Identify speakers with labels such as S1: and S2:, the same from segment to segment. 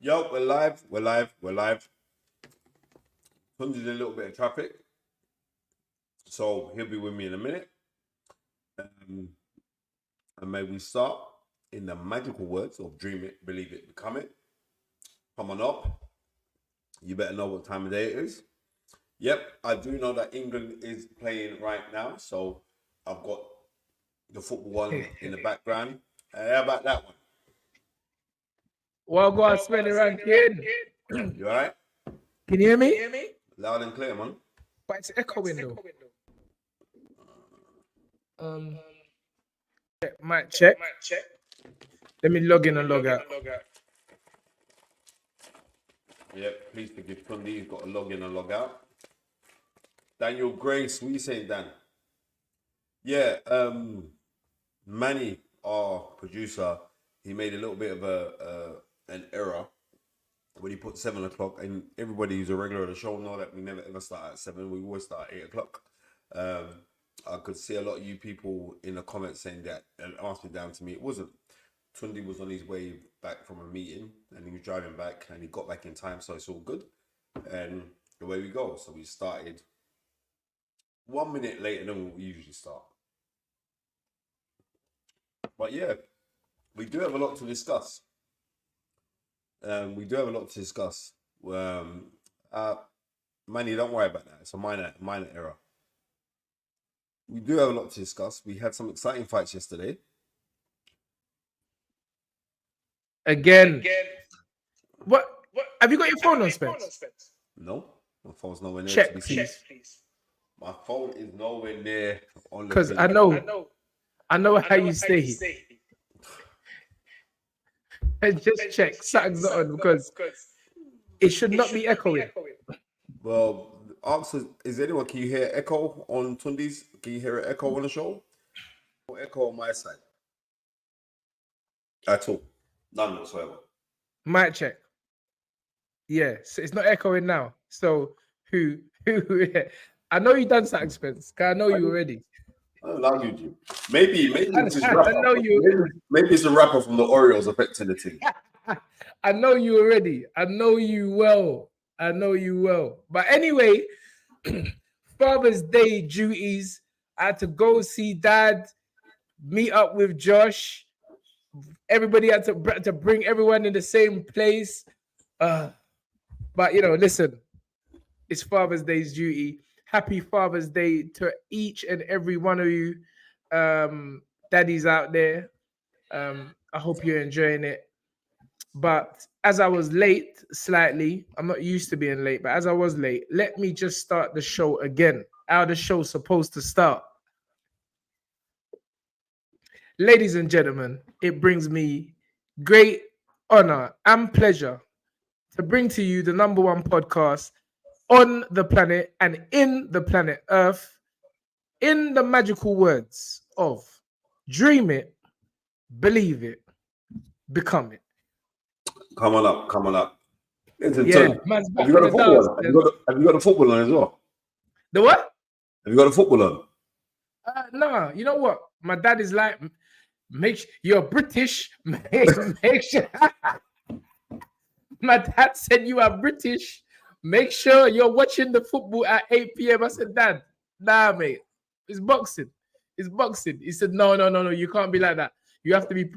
S1: Yo, we're live. We're live. We're live. Tunde's in a little bit of traffic, so he'll be with me in a minute. And may we start in the magical words of dream it, believe it, become it. Come on up. You better know what time of day it is. Yep, I do know that England is playing right now, so I've got the football one in the background. How about that one?
S2: Well, go on, spin it around, kid.
S1: You all right?
S2: Can you hear me?
S1: Loud and clear, man.
S2: But it's echoing though. Mic check. Let me log in and log out.
S1: Yep, please forgive Tunde. He's got to log in and log out. Daniel Grace, what are you saying, Dan? Yeah, Manny, our producer, he made a little bit of an error when he put 7 o'clock, and everybody who's a regular of the show know that we never ever start at 7. We always start at 8 o'clock. I could see a lot of you people in the comments saying that and asked me down to me. It wasn't. Tunde was on his way back from a meeting and he was driving back and he got back in time, so it's all good. And away we go. So we started 1 minute later than we usually start. But yeah, we do have a lot to discuss. Manny, don't worry about that. It's a minor error. We do have a lot to discuss. We had some exciting fights yesterday.
S2: Again. What? Have you got your phone on, Spence?
S1: No, my phone's nowhere near.
S2: Check, please.
S1: My phone is nowhere near.
S2: Because I know how you stay. And just check something's not on because it should not be echoing.
S1: Well, ask is anyone? Can you hear echo on Tunde's? Can you hear an echo on the show? No echo on my side at all. None whatsoever.
S2: Mic check. Yeah, so it's not echoing now. So who? I know you done something, Spence. I know you already.
S1: I don't love you. Maybe it's this rapper.
S2: I know you.
S1: Maybe it's a rapper from the Orioles affecting the team.
S2: I know you already. I know you well. But anyway, Father's Day duties. I had to go see Dad, meet up with Josh. Everybody had to bring everyone in the same place. But listen, it's Father's Day's duty. Happy Father's Day to each and every one of you daddies out there. I hope you're enjoying it. But as I was late slightly, I'm not used to being late, but as I was late, let me just start the show again. How the show's supposed to start. Ladies and gentlemen, it brings me great honor and pleasure to bring to you the number one podcast on the planet and in the planet Earth, in the magical words of dream it, believe it, become it.
S1: Come on up. Listen,
S2: Yeah, man's back
S1: have you got
S2: in
S1: a
S2: the
S1: football
S2: dance,
S1: on? Have you got a football on as well?
S2: The what?
S1: Have you got a football on?
S2: No, you know what? My dad is like, make sure you're British. Make sure. My dad said you are British. Make sure you're watching the football at 8 p.m. I said, Dad, nah, mate. It's boxing. He said, no. You can't be like that. You have to be.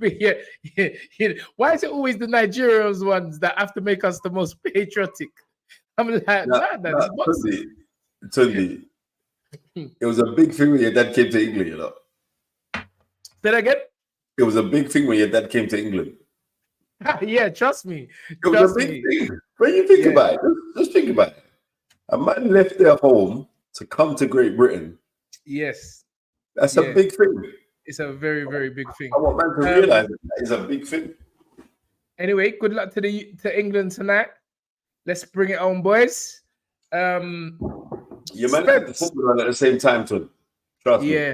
S2: Why is it always the Nigerians ones that have to make us the most patriotic? I'm like, that's boxing.
S1: Tunde. It was a big thing when your dad came to England, you know.
S2: Say that again?
S1: It was a big thing when your dad came to England.
S2: Yeah, trust me.
S1: It was a big thing. When you think about it, just think about it. A man left their home to come to Great Britain.
S2: Yes.
S1: That's a big thing.
S2: It's a very, very big thing.
S1: I want man to realize that is a big thing.
S2: Anyway, good luck to England tonight. Let's bring it on, boys.
S1: You might have the football on at the same time, too. Trust me.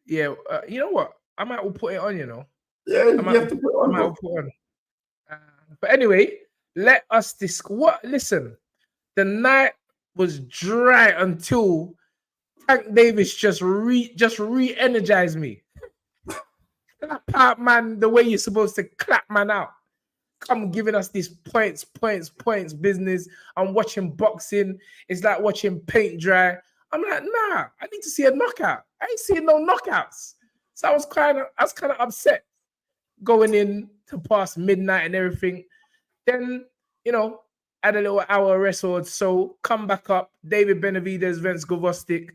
S2: Yeah. You know what? I might will put it on, you know.
S1: Yeah, you have to put it on.
S2: But anyway, let us listen. The night was dry until Tank Davis just re-energized me. Clap out, man, the way you're supposed to clap man out. come giving us this points business. I'm watching boxing. It's like watching paint dry. I'm like, nah, I need to see a knockout. I ain't seeing no knockouts. So I was kind of upset going in to past midnight and everything. Then, had a little hour rest or so, come back up. David Benavidez, Vince Gvozdyk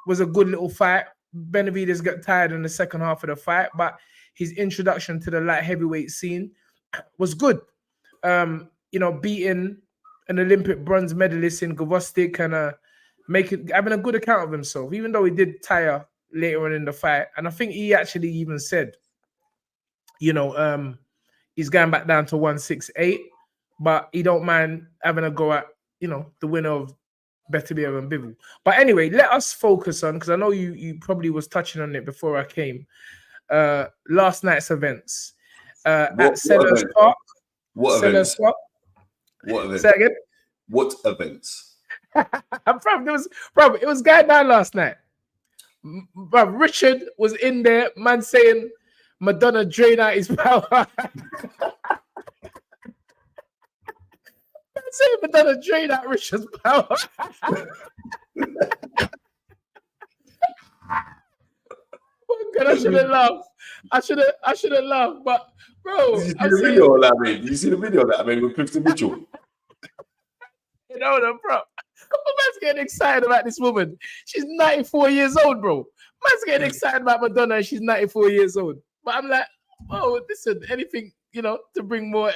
S2: was a good little fight. Benavidez got tired in the second half of the fight, but his introduction to the light heavyweight scene was good. Beating an Olympic bronze medalist in Gvozdyk and having a good account of himself, even though he did tire later on in the fight. And I think he actually even said, he's going back down to 168, but he don't mind having a go at, the winner of Beterbiev and Bivol. But anyway, let us focus on, because I know you probably was touching on it before I came, last night's events at Sellers Park.
S1: What events?
S2: Park.
S1: What events?
S2: Say again?
S1: What events?
S2: It was going down last night. Richard was in there, man, saying Madonna drain out his power. Saying Madonna drain out Richard's power. Oh God, I should have laughed. I should have laughed, but bro,
S1: Did you see the video that I made? Did you see the video that I made with Clifton Mitchell?
S2: Bro. Man's getting excited about this woman. She's 94 years old, bro. Man's getting excited about Madonna and she's 94 years old. But I'm like, oh, listen, anything, to bring more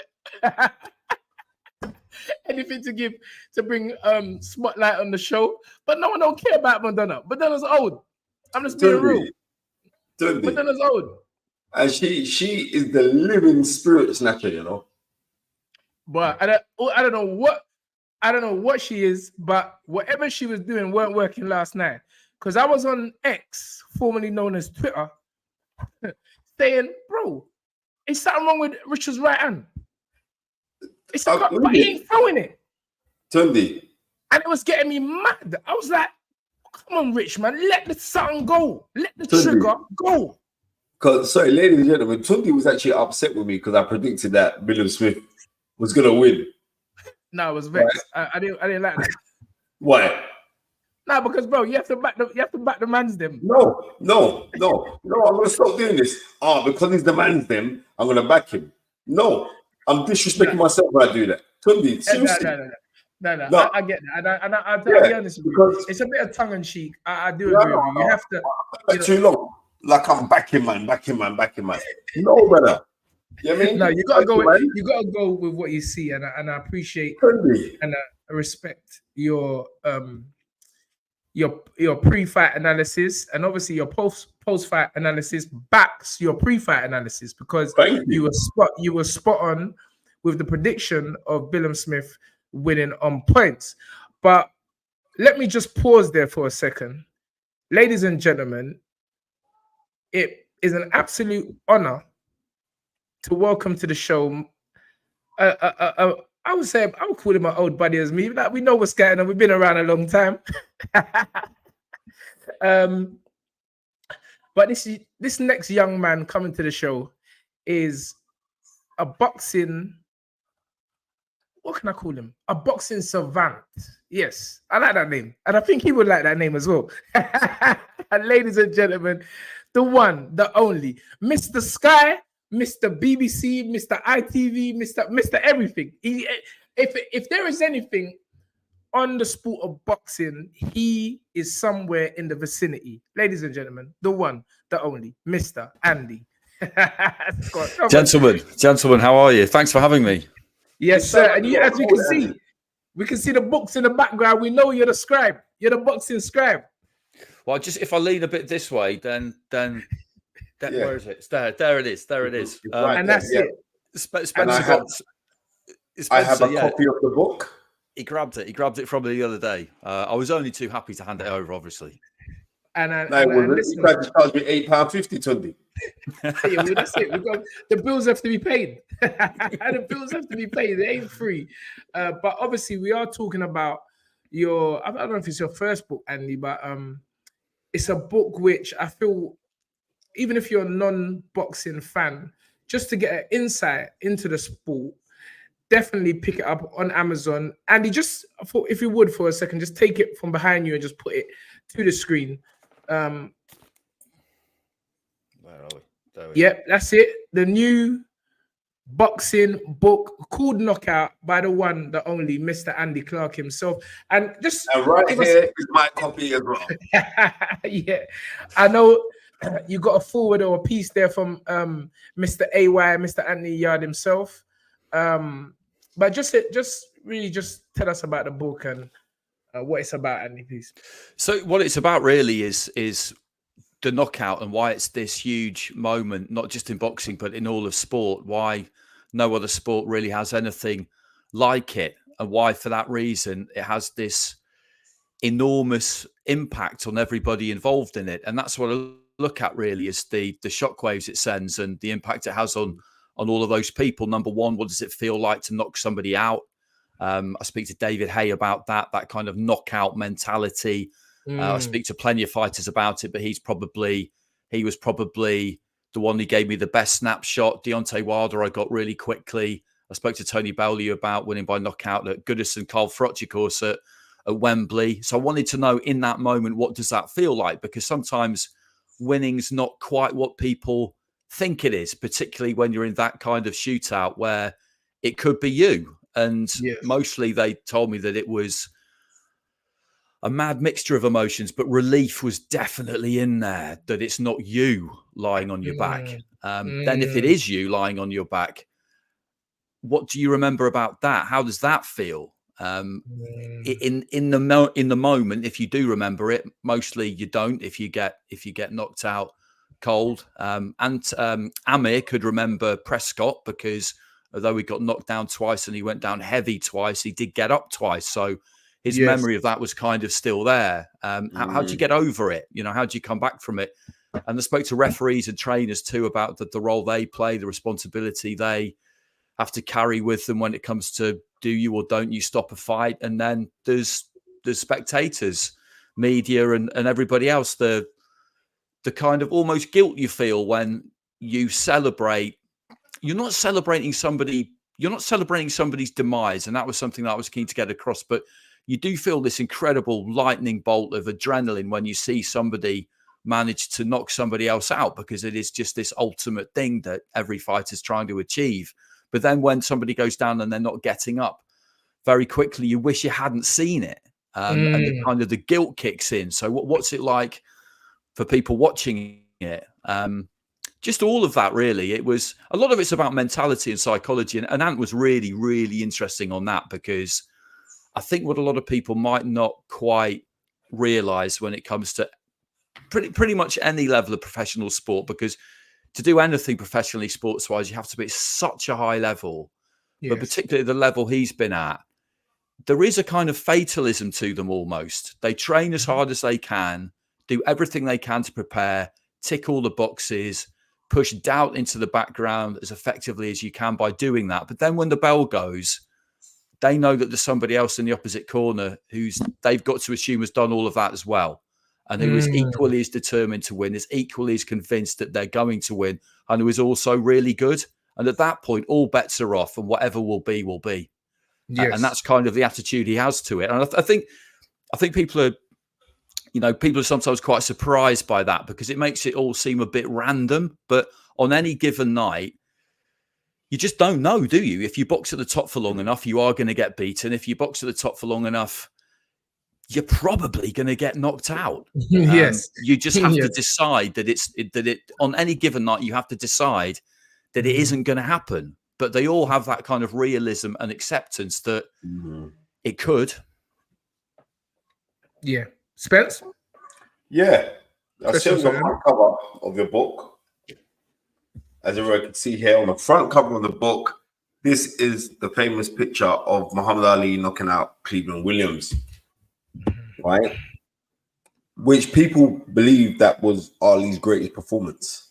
S2: anything to bring spotlight on the show. But no one don't care about Madonna. Madonna's old. I'm just being real. Madonna's old.
S1: And she is the living spirit snatcher,
S2: But I don't know what she is, but whatever she was doing weren't working last night. Because I was on X, formerly known as Twitter, saying, bro, is something wrong with Richard's right hand? But he ain't throwing it.
S1: Tunde.
S2: And it was getting me mad. I was like, come on, Rich, man, let the sun go. Let the trigger go.
S1: Because, sorry, ladies and gentlemen, Tunde was actually upset with me because I predicted that Billam Smith was going to win. No,
S2: I was vexed. Right. I didn't like that.
S1: Why?
S2: No, because bro, you have to back the man's them.
S1: No. I'm gonna stop doing this. Because he's the man's them, I'm gonna back him. No, I'm disrespecting myself when I do that. Tunde, seriously.
S2: No. I get that. And I'll be honest with you. It's a bit of tongue in cheek. I do agree with you. You have to
S1: too long. Like I'm backing man. No, brother. You know what I mean?
S2: No, you gotta go with what you see, and I appreciate and I respect your pre-fight analysis, and obviously your post-fight analysis backs your pre-fight analysis, because you were spot on with the prediction of Billam Smith winning on points. But let me just pause there for a second. Ladies and gentlemen, it is an absolute honor to welcome to the show. I would call him my old buddy as me. Like, we know what's going on. We've been around a long time. But this next young man coming to the show is a boxing. What can I call him? A boxing savant. Yes, I like that name, and I think he would like that name as well. And ladies and gentlemen, the one, the only, Mr. Sky, Mr. BBC, Mr. ITV, Mr. Everything. If there is anything on the sport of boxing, he is somewhere in the vicinity. Ladies and gentlemen, the one, the only, Mr. Andy.
S3: Gentlemen, how are you? Thanks for having me.
S2: Yes, sir. And as we can see, we can see the books in the background. We know you're the scribe. You're the boxing scribe.
S3: Well, just if I lean a bit this way, then where is it? It's there. There it is.
S2: And that's it.
S3: Spencer
S1: I have a copy of the book.
S3: He grabbed it from me the other day. I was only too happy to hand it over, obviously.
S1: And listen, you charge me £8.50, Tunde.
S2: Yeah, well, that's it. The bills have to be paid. The bills have to be paid. They ain't free. But obviously, we are talking about your. I don't know if it's your first book, Andy, but it's a book which I feel, even if you're a non-boxing fan, just to get an insight into the sport, definitely pick it up on Amazon. Andy, just if you would for a second, just take it from behind you and just put it to the screen.
S3: Where are we? There we
S2: Yep, that's it. The new boxing book called Knockout by the one, the only Mr. Andy Clark himself. And just
S1: right here is my copy as well.
S2: yeah, I know you got a forward or a piece there from Mr. AY, Mr. Anthony Yarde himself. But just really tell us about the book and what it's about, Andy, please.
S3: So what it's about really is the knockout and why it's this huge moment, not just in boxing, but in all of sport, why no other sport really has anything like it, and why for that reason it has this enormous impact on everybody involved in it. And that's what I look at really, is the shockwaves it sends and the impact it has on all of those people. Number one, what does it feel like to knock somebody out? I speak to David Hay about that kind of knockout mentality. I speak to plenty of fighters about it, but he was probably the one who gave me the best snapshot. Deontay Wilder, I got really quickly. I spoke to Tony Bellew about winning by knockout at Goodison, Carl Froch, of course, at Wembley. So I wanted to know in that moment, what does that feel like? Because sometimes winning's not quite what people think it is, particularly when you're in that kind of shootout where it could be you. And mostly they told me that it was a mad mixture of emotions, but relief was definitely in there, that it's not you lying on your back. Then if it is you lying on your back, what do you remember about that? How does that feel? In the moment, if you do remember it, mostly you don't, if you get knocked out cold. Amir could remember Prescott, because although he got knocked down twice and he went down heavy twice, he did get up twice. So his memory of that was kind of still there. How do you get over it? How do you come back from it? And I spoke to referees and trainers too about the role they play, the responsibility they have to carry with them when it comes to do you or don't you stop a fight. And then there's spectators, media and everybody else, the kind of almost guilt you feel when you celebrate. You're not celebrating somebody's demise. And that was something that I was keen to get across. But you do feel this incredible lightning bolt of adrenaline when you see somebody manage to knock somebody else out, because it is just this ultimate thing that every fighter's trying to achieve. But then when somebody goes down and they're not getting up, very quickly you wish you hadn't seen it. And the kind of the guilt kicks in. So what's it like for people watching it? Just all of that, really. It was a lot of it's about mentality and psychology. And Ant was really, really interesting on that, because I think what a lot of people might not quite realize when it comes to pretty much any level of professional sport, because to do anything professionally sports-wise, you have to be at such a high level. But particularly the level he's been at, there is a kind of fatalism to them almost. They train as hard as they can, do everything they can to prepare, tick all the boxes, push doubt into the background as effectively as you can by doing that. But then when the bell goes, they know that there's somebody else in the opposite corner who's they've got to assume has done all of that as well, and who is equally as determined to win, is equally as convinced that they're going to win, and who is also really good. And at that point, all bets are off, and whatever will be, will be. And that's kind of the attitude he has to it. And I think people are, people are sometimes quite surprised by that, because it makes it all seem a bit random. But on any given night, you just don't know, do you? If you box at the top for long enough, you are going to get beaten. If you box at the top for long enough, you're probably going to get knocked out. You just have to decide that it on any given night, you have to decide that it isn't going to happen. But they all have that kind of realism and acceptance that it could.
S2: Yeah. Spence?
S1: Yeah. I see on the front cover of your book, as everyone can see here, on the front cover of the book, this is the famous picture of Muhammad Ali knocking out Cleveland Williams, right? Which people believe that was Ali's greatest performance,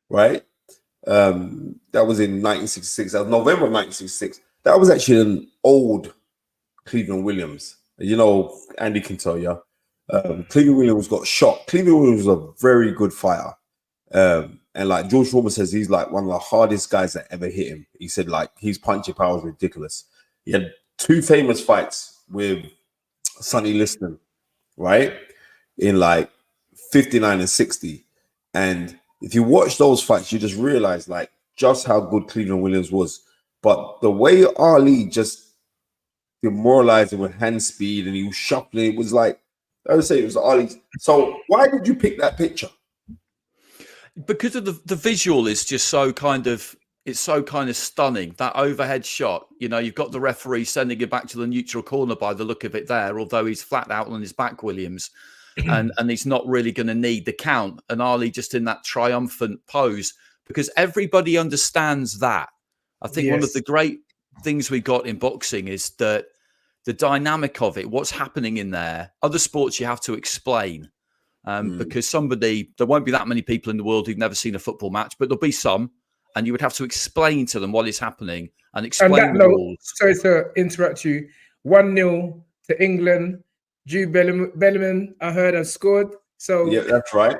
S1: right? That was in 1966. That was November 1966. That was actually an old Cleveland Williams. Andy can tell you. Cleveland Williams got shot. Cleveland Williams was a very good fighter. And like George Foreman says, he's like one of the hardest guys that ever hit him. He said like his punching power is ridiculous. He had 2 famous fights with Sonny Liston, right? In like 59 and 60. And if you watch those fights, you just realize like just how good Cleveland Williams was. But the way Ali just demoralized him with hand speed and he was shuffling, it was like, I would say it was Ali. So why did you pick that picture?
S3: Because of the visual is just so kind of, it's so kind of stunning. That overhead shot, you know, you've got the referee sending it back to the neutral corner by the look of it there, although he's flat out on his back, Williams, and he's not really going to need the count. And Ali just in that triumphant pose, because everybody understands that. I think one of the great things we got in boxing is that the dynamic of it, what's happening in there. Other sports you have to explain. Because there won't be that many people in the world who've never seen a football match, but there'll be some, and you would have to explain to them what is happening and explain the rules. Sorry
S2: to interrupt you. 1-0 to England. Jude Bellingham, I heard, has scored. So
S1: yeah, that's right.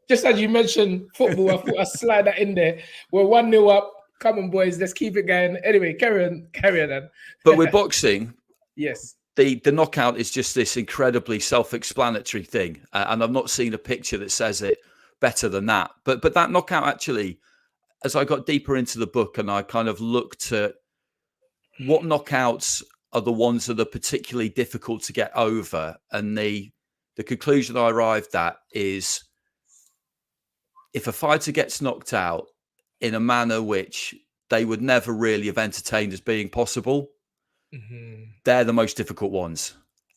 S2: Just as you mentioned football, I thought I'd slide that in there. We're 1-0 up. Come on, boys, let's keep it going. Anyway, carry on then.
S3: But with boxing,
S2: yes.
S3: The knockout is just this incredibly self-explanatory thing, and I've not seen a picture that says it better than that. But that knockout actually, as I got deeper into the book and I kind of looked at what knockouts are the ones that are particularly difficult to get over, and the conclusion I arrived at is if a fighter gets knocked out in a manner which they would never really have entertained as being possible, they're the most difficult ones.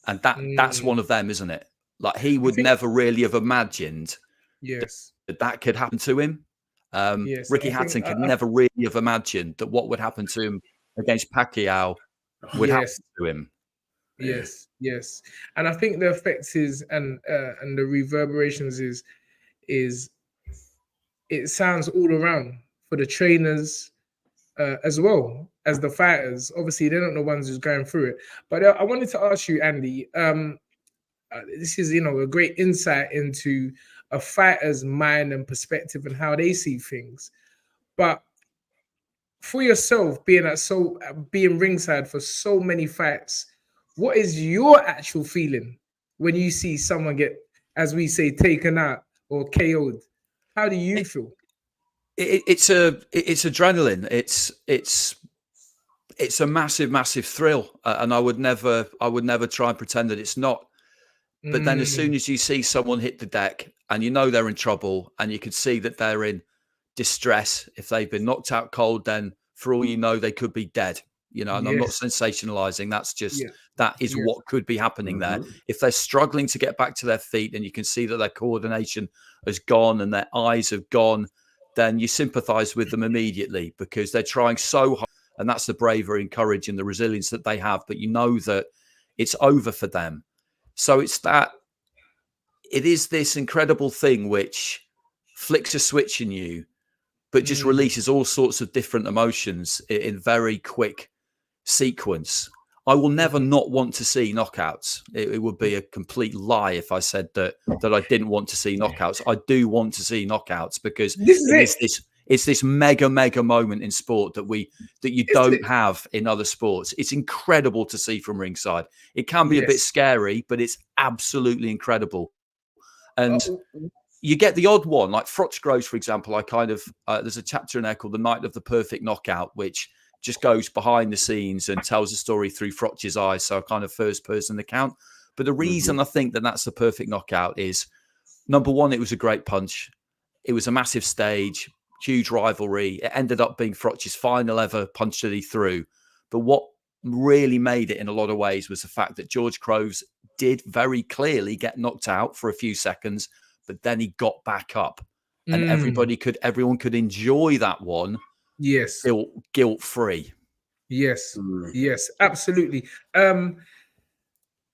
S3: And that's one of them, isn't it? Like he would never really have imagined that could happen to him. Ricky Hatton could never really have imagined that what would happen to him against Pacquiao would happen to him.
S2: Yes. And I think the effects is and the reverberations is it sounds all around for the trainers as well as the fighters. Obviously, they're not the ones who's going through it. But I wanted to ask you, Andy, this is, a great insight into a fighter's mind and perspective and how they see things. But for yourself, being ringside for so many fights, what is your actual feeling when you see someone get, as we say, taken out or KO'd? How do you feel?
S3: It's adrenaline. It's a massive thrill, and I would never try and pretend that it's not. But then, as soon as you see someone hit the deck, and you know they're in trouble, and you can see that they're in distress, if they've been knocked out cold, then for all you know, they could be dead. And I'm not sensationalizing. That's just that is what could be happening there. If they're struggling to get back to their feet, and you can see that their coordination has gone and their eyes have gone, then you sympathize with them immediately because they're trying so hard. And that's the bravery and courage and the resilience that they have. But you know that it's over for them. So it is this incredible thing which flicks a switch in you, but just releases all sorts of different emotions in very quick sequence. I will never not want to see knockouts. It would be a complete lie if I said that I didn't want to see knockouts. I do want to see knockouts because it's this mega moment in sport that you don't have in other sports. It's incredible to see from ringside. It can be a bit scary, but it's absolutely incredible. And you get the odd one, like Frochgroves, for example. There's a chapter in there called The Night of the Perfect Knockout, which just goes behind the scenes and tells the story through Froch's eyes, so a kind of first-person account. But the reason I think that that's the perfect knockout is, number one, it was a great punch. It was a massive stage, huge rivalry. It ended up being Froch's final ever punch that he threw. But what really made it in a lot of ways was the fact that George Groves did very clearly get knocked out for a few seconds, but then he got back up. And everyone could enjoy that one.
S2: Yes.
S3: Guilt-free.
S2: Yes. Yes, absolutely.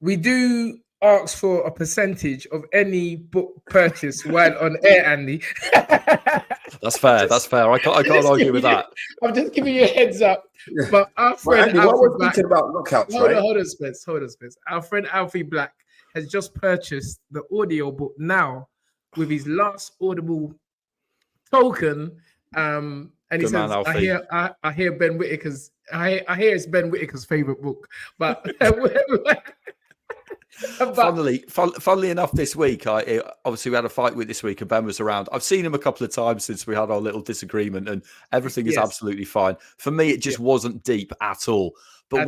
S2: We do ask for a percentage of any book purchase while on air, Andy.
S3: That's fair. I can't argue with that.
S2: I'm just giving you a heads up. But our friend
S1: Andy, Alfie Black, about knockouts,
S2: hold on, Spence. Our friend Alfie Black has just purchased the audio book now with his last Audible token, and he
S3: Good man,
S2: says,
S3: Alfie.
S2: I hear Ben Whittaker's, I hear it's Ben Whittaker's favorite book, but
S3: Funnily enough, this week, obviously we had a fight with this week, and Ben was around. I've seen him a couple of times since we had our little disagreement, and everything is absolutely fine. For me, it just wasn't deep at all. But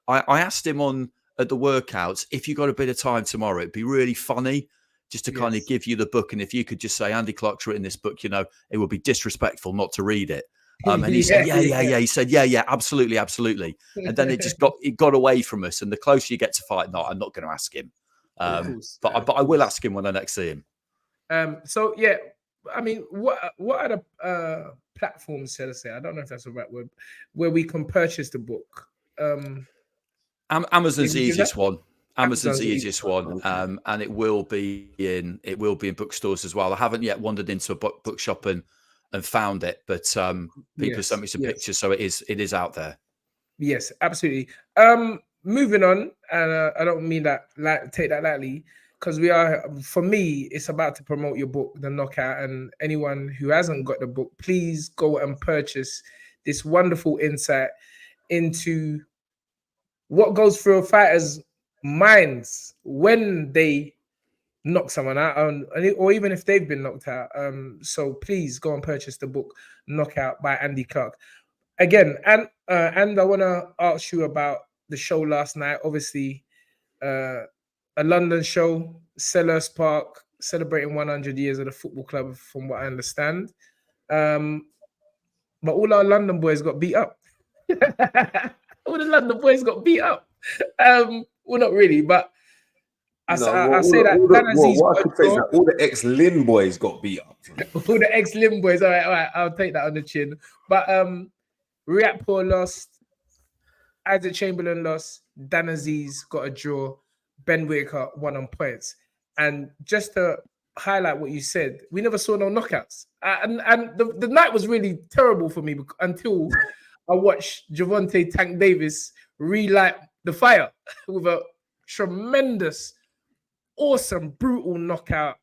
S3: I asked him at the workouts, if you got a bit of time tomorrow, it'd be really funny just to kind of give you the book, and if you could just say, Andy Clark's written this book, you know, it would be disrespectful not to read it. And he said, yeah. He said, yeah, absolutely. And then it got away from us. And the closer you get to fight night, I'm not going to ask him. But I will ask him when I next see him.
S2: So yeah, I mean, what are the platforms, shall I say? I don't know if that's the right word, where we can purchase the book.
S3: Amazon's the easiest one. Amazon's the easiest one, and it will be in bookstores as well. I haven't yet wandered into a bookshop and found it, but people sent me some pictures, so it is out there. Yes,
S2: absolutely. Moving on, and I don't mean that take that lightly, because for me, it's about to promote your book, The Knockout, and anyone who hasn't got the book, please go and purchase this wonderful insight into what goes through a fighter's minds when they knock someone out, or even if they've been knocked out. So please go and purchase the book Knockout by Andy Clark. Again, and I want to ask you about the show last night. Obviously, a London show, Selhurst Park, celebrating 100 years of the football club, from what I understand. But all our London boys got beat up. All the London boys got beat up. Well, not really, but I say that
S1: all the ex-Lynn boys got beat up.
S2: All the ex-Lynn boys. All right, I'll take that on the chin. But Riakporhe lost, Isaac Chamberlain lost, Dan Aziz got a draw, Ben Whittaker won on points. And just to highlight what you said, we never saw no knockouts. And the night was really terrible for me until I watched Javonte Tank Davis relight the fire with a tremendous, awesome, brutal knockout.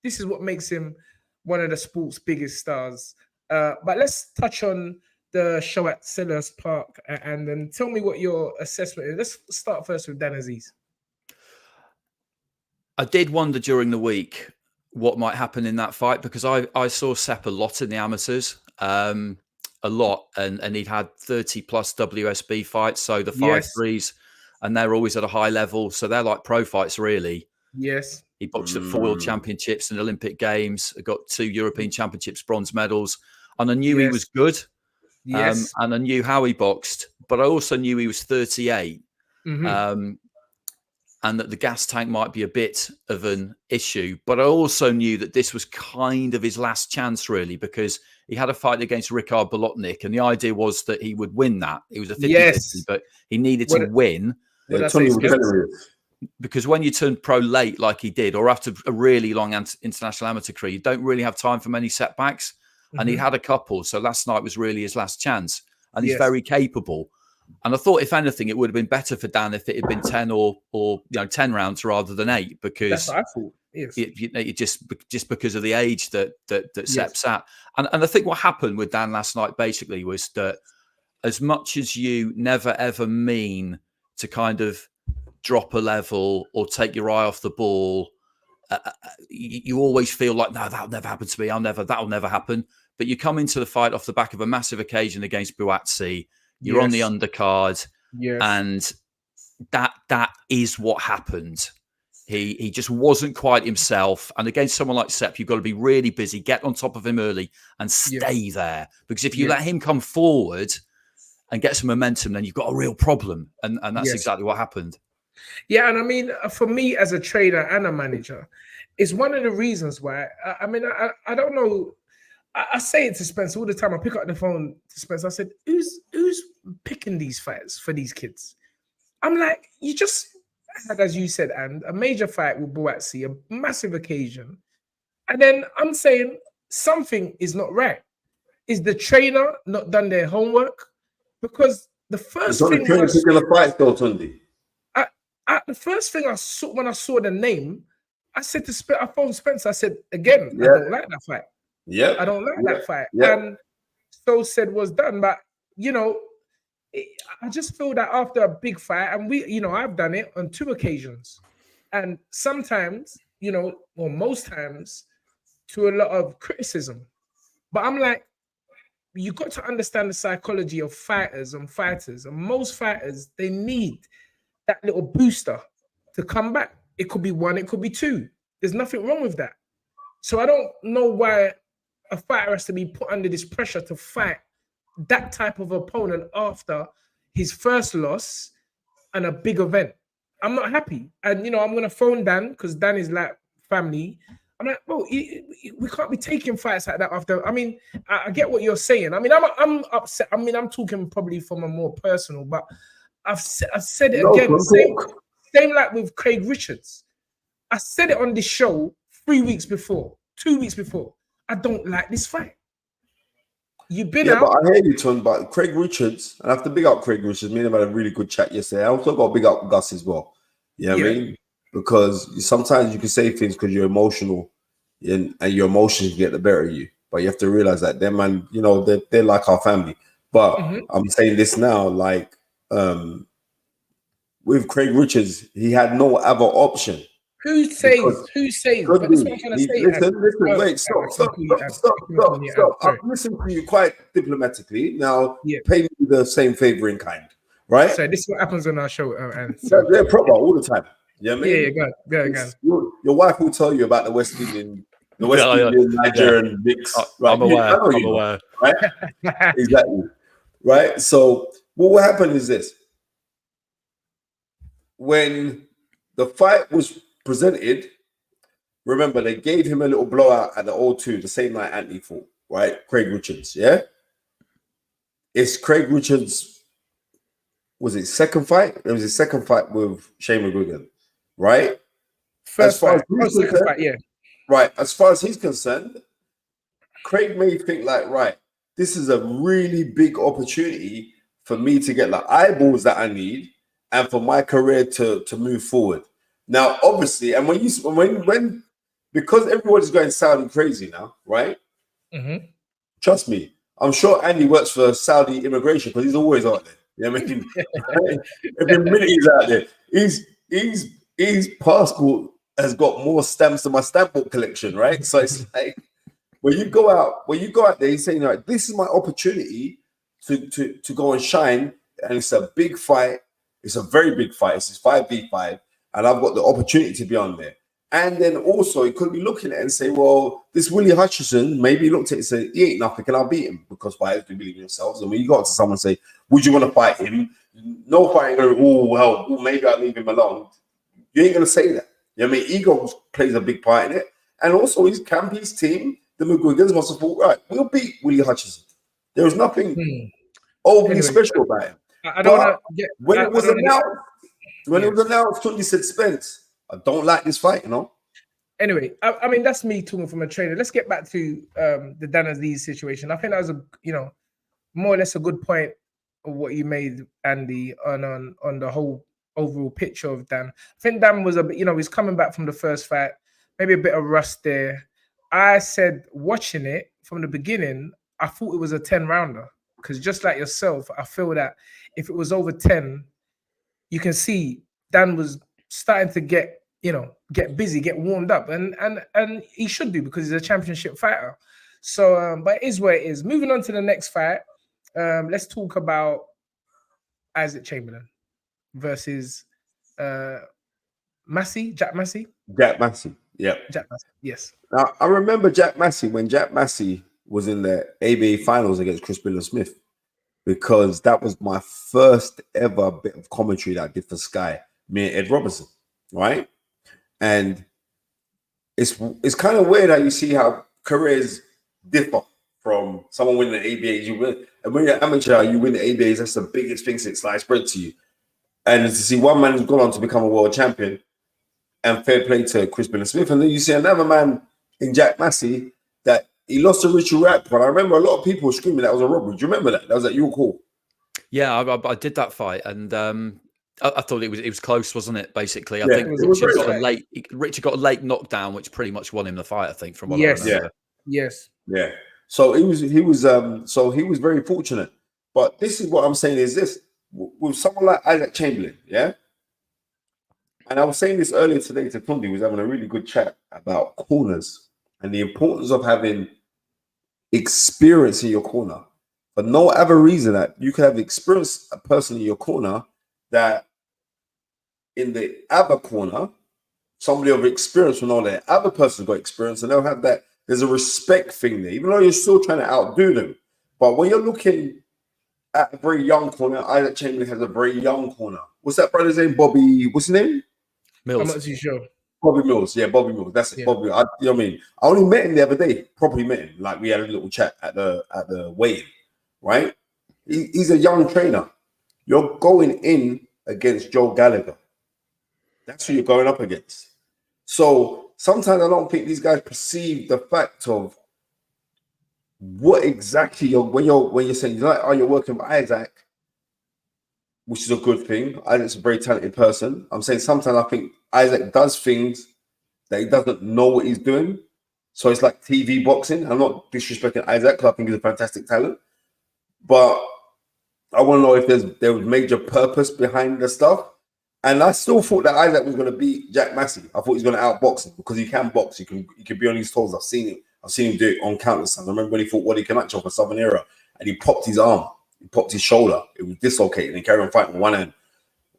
S2: This is what makes him one of the sport's biggest stars. But let's touch on the show at Selhurst Park, and then tell me what your assessment is. Let's start first with Dan Aziz.
S3: I did wonder during the week what might happen in that fight, because I saw Sepp a lot in the amateurs, a lot, and he'd had 30 plus WSB fights, so the 5-3s, and they're always at a high level, so they're like pro fights, really.
S2: Yes.
S3: He boxed at 4 World Championships and Olympic Games, got 2 European Championships bronze medals, and I knew he was good.
S2: Yes.
S3: And I knew how he boxed, but I also knew he was 38. And that the gas tank might be a bit of an issue. But I also knew that this was kind of his last chance, really, because he had a fight against Ricard Bolotnik, and the idea was that he would win that. It was a 50-50, but he needed to win. Because when you turn pro late like he did, or after a really long international amateur career, you don't really have time for many setbacks. And he had a couple. So last night was really his last chance. And he's very capable. And I thought, if anything, it would have been better for Dan if it had been 10 or 10 rounds rather than 8, because
S2: that's what I thought. Yes.
S3: It just because of the age that Sepp's at. And I think what happened with Dan last night basically was that, as much as you never ever mean to kind of drop a level or take your eye off the ball, you always feel like, no, that'll never happen to me. That'll never happen. But you come into the fight off the back of a massive occasion against Buatsi. You're on the undercard, and that is what happened. He just wasn't quite himself. And against someone like Sepp, you've got to be really busy, get on top of him early, and stay there. Because if you let him come forward and get some momentum, then you've got a real problem. And that's exactly what happened.
S2: Yeah, and I mean, for me as a trainer and a manager, it's one of the reasons why. I don't know. I say it to Spence all the time. I pick up the phone to Spence. I said, who's picking these fights for these kids? I'm like, you just had, as you said, and a major fight with Buatsi, a massive occasion. And then I'm saying something is not right. Is the trainer not done their homework? Because the first thing
S1: the
S2: first thing I saw when I saw the name, I said to I phoned Spence. I said, again, I don't like that fight.
S1: Yeah.
S2: I don't like that fight.
S1: Yeah.
S2: And so said was done. But, you know, I just feel that after a big fight, and I've done it on 2 occasions. And sometimes, or most times, to a lot of criticism. But I'm like, you got to understand the psychology of fighters. And most fighters, they need that little booster to come back. It could be 1, it could be 2. There's nothing wrong with that. So I don't know why a fighter has to be put under this pressure to fight that type of opponent after his first loss and a big event. I'm not happy. And, I'm going to phone Dan, because Dan is like family. I'm like, bro, we can't be taking fights like that after. I mean, I get what you're saying. I mean, I'm upset. I mean, I'm talking probably from a more personal, but I've said it again. Same like with Craig Richards. I said it on this show 3 weeks before, 2 weeks before. I don't like this fight. You've been out.
S1: But I hear you, Ton. But Craig Richards, and I have to big up Craig Richards. Me and him had a really good chat yesterday. I also got to big up Gus as well. You know what I mean? Because sometimes you can say things because you're emotional, and your emotions get the better of you. But you have to realize that them, man, they're like our family. But I'm saying this now, like with Craig Richards, he had no other option.
S2: Who says? But that's what I'm trying to say.
S1: Listen, wait, stop. I'm listening to you quite diplomatically. Now, pay me the same favor in kind, right?
S2: So this is what happens on our show.
S1: They're proper all the time. You know what I mean?
S2: Go.
S1: Your wife will tell you about the West Indian, Nigerian mix. Right?
S3: I'm aware.
S1: Right? Exactly. Right? So what will happen is this. When the fight was presented, remember, they gave him a little blowout at the O2 the same night Anthony fought, right? Craig Richards, yeah? It's Craig Richards, was it second fight? It was his second fight with Shane McGuigan, right?
S2: Second fight, yeah.
S1: Right, as far as he's concerned, Craig may think like, right, this is a really big opportunity for me to get the eyeballs that I need and for my career to move forward. Now, obviously, and when because everybody's going Saudi crazy now, right?
S2: Mm-hmm.
S1: Trust me, I'm sure Andy works for Saudi immigration because he's always out there. You know what I mean? Every minute he's out there. His passport has got more stamps than my stamp book collection, right? So it's like when you go out there, he's saying, like, this is my opportunity to go and shine, and it's a big fight. It's a very big fight. It's 5v5. And I've got the opportunity to be on there. And then also, he could be looking at it and say, well, this Willie Hutchison, maybe he looked at it and said, he ain't nothing, can I beat him? Because fighters do believe in themselves. And when you go up to someone and say, would you want to fight him? No fighting going, maybe I'll leave him alone. You ain't going to say that. You know what I mean? Ego plays a big part in it. And also, his Campy's team, the McGuigans, must have thought, right, we'll beat Willie Hutchison. There was nothing overly special about him.
S2: I don't want to get...
S1: When it was announced, Tunde said, Spence, I don't like this fight,
S2: Anyway, I mean, that's me talking from a trainer. Let's get back to the Dan Aziz situation. I think that was more or less a good point of what you made, Andy, on the whole overall picture of Dan. I think Dan was a bit, he's coming back from the first fight, maybe a bit of rust there. I said, watching it from the beginning, I thought it was a 10-rounder because just like yourself, I feel that if it was over 10, you can see Dan was starting to get busy, get warmed up, and he should do because he's a championship fighter. So, but it is where it is. Moving on to the next fight, let's talk about Isaac Chamberlain versus Massey, Jack Massey.
S1: Jack Massey, yeah.
S2: Jack Massey, yes.
S1: Now, I remember Jack Massey when Jack Massey was in the ABA finals against Chris Billam-Smith, because that was my first ever bit of commentary that I did for Sky, me and Ed Robertson, right? And it's kind of weird how you see how careers differ from someone winning the ABAs. You win, and when you're amateur, you win the ABAs. That's the biggest thing since sliced bread to you. And to see one man who's gone on to become a world champion, and fair play to Chris Billam-Smith, and then you see another man in Jack Massey that he lost to Richard Riakporhe. I remember a lot of people screaming that was a robbery. Do you remember that? That was at your call.
S3: Yeah, I did that fight, and I thought it was close, wasn't it? Basically, I
S1: Yeah,
S3: think Richard got a late knockdown, which pretty much won him the fight. I think from what I remember.
S2: Yes.
S1: Yeah. So he was very fortunate. But this is what I'm saying is this with someone like Isaac Chamberlain, yeah. And I was saying this earlier today to Tunde, was having a really good chat about corners and the importance of having experience in your corner. For no other reason that you can have experience a person in your corner that in the other corner, somebody of experience will know that other person's got experience and they'll have that. There's a respect thing there, even though you're still trying to outdo them. But when you're looking at a very young corner, Isaac Chamberlain has a very young corner. What's that brother's name? Bobby, what's his name?
S2: I'm
S3: Mills.
S2: not too sure.
S1: Bobby Mills. Yeah, Bobby Mills. That's it.
S2: Yeah.
S1: Bobby. You know what I mean? I only met him the other day. Properly met him. Like we had a little chat at the weigh-in, right? He's a young trainer. You're going in against Joe Gallagher. That's who you're going up against. So sometimes I don't think these guys perceive the fact of what exactly when you're saying, like, oh, you're working with Isaac, which is a good thing. Isaac's a very talented person. I'm saying sometimes I think Isaac does things that he doesn't know what he's doing. So it's like TV boxing. I'm not disrespecting Isaac because I think he's a fantastic talent. But I want to know if there was major purpose behind the stuff. And I still thought that Isaac was going to beat Jack Massey. I thought he was going to outbox him because he can box. He can be on his toes. I've seen him do it on countless times. I remember when he fought Waddy Camacho for Southern Era and he popped his arm. He popped his shoulder. It was dislocated and he carried on fighting with one hand.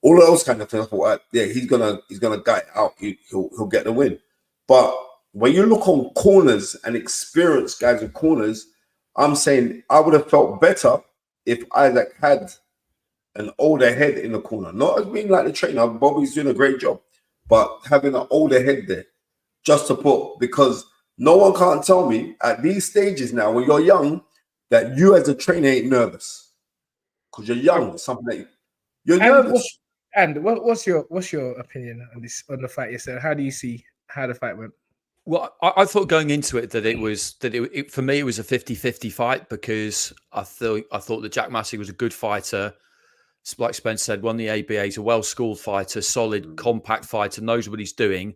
S1: All of those kind of things. I thought, yeah, he's gonna gut it out. He'll get the win. But when you look on corners and experienced guys in corners, I'm saying I would have felt better if Isaac had an older head in the corner. Not as being like the trainer. Bobby's doing a great job. But having an older head there just to put, because no one can't tell me at these stages now when you're young that you as a trainer ain't nervous. Because you're young. It's something that you're nervous.
S2: And what's your opinion on this, on the fight yesterday? How do you see how the fight went?
S3: Well, I thought going into it that it for me it was a 50-50 fight because I thought that Jack Massey was a good fighter. Like Spence said, won the ABA. He's a well-schooled fighter, solid, compact fighter, knows what he's doing.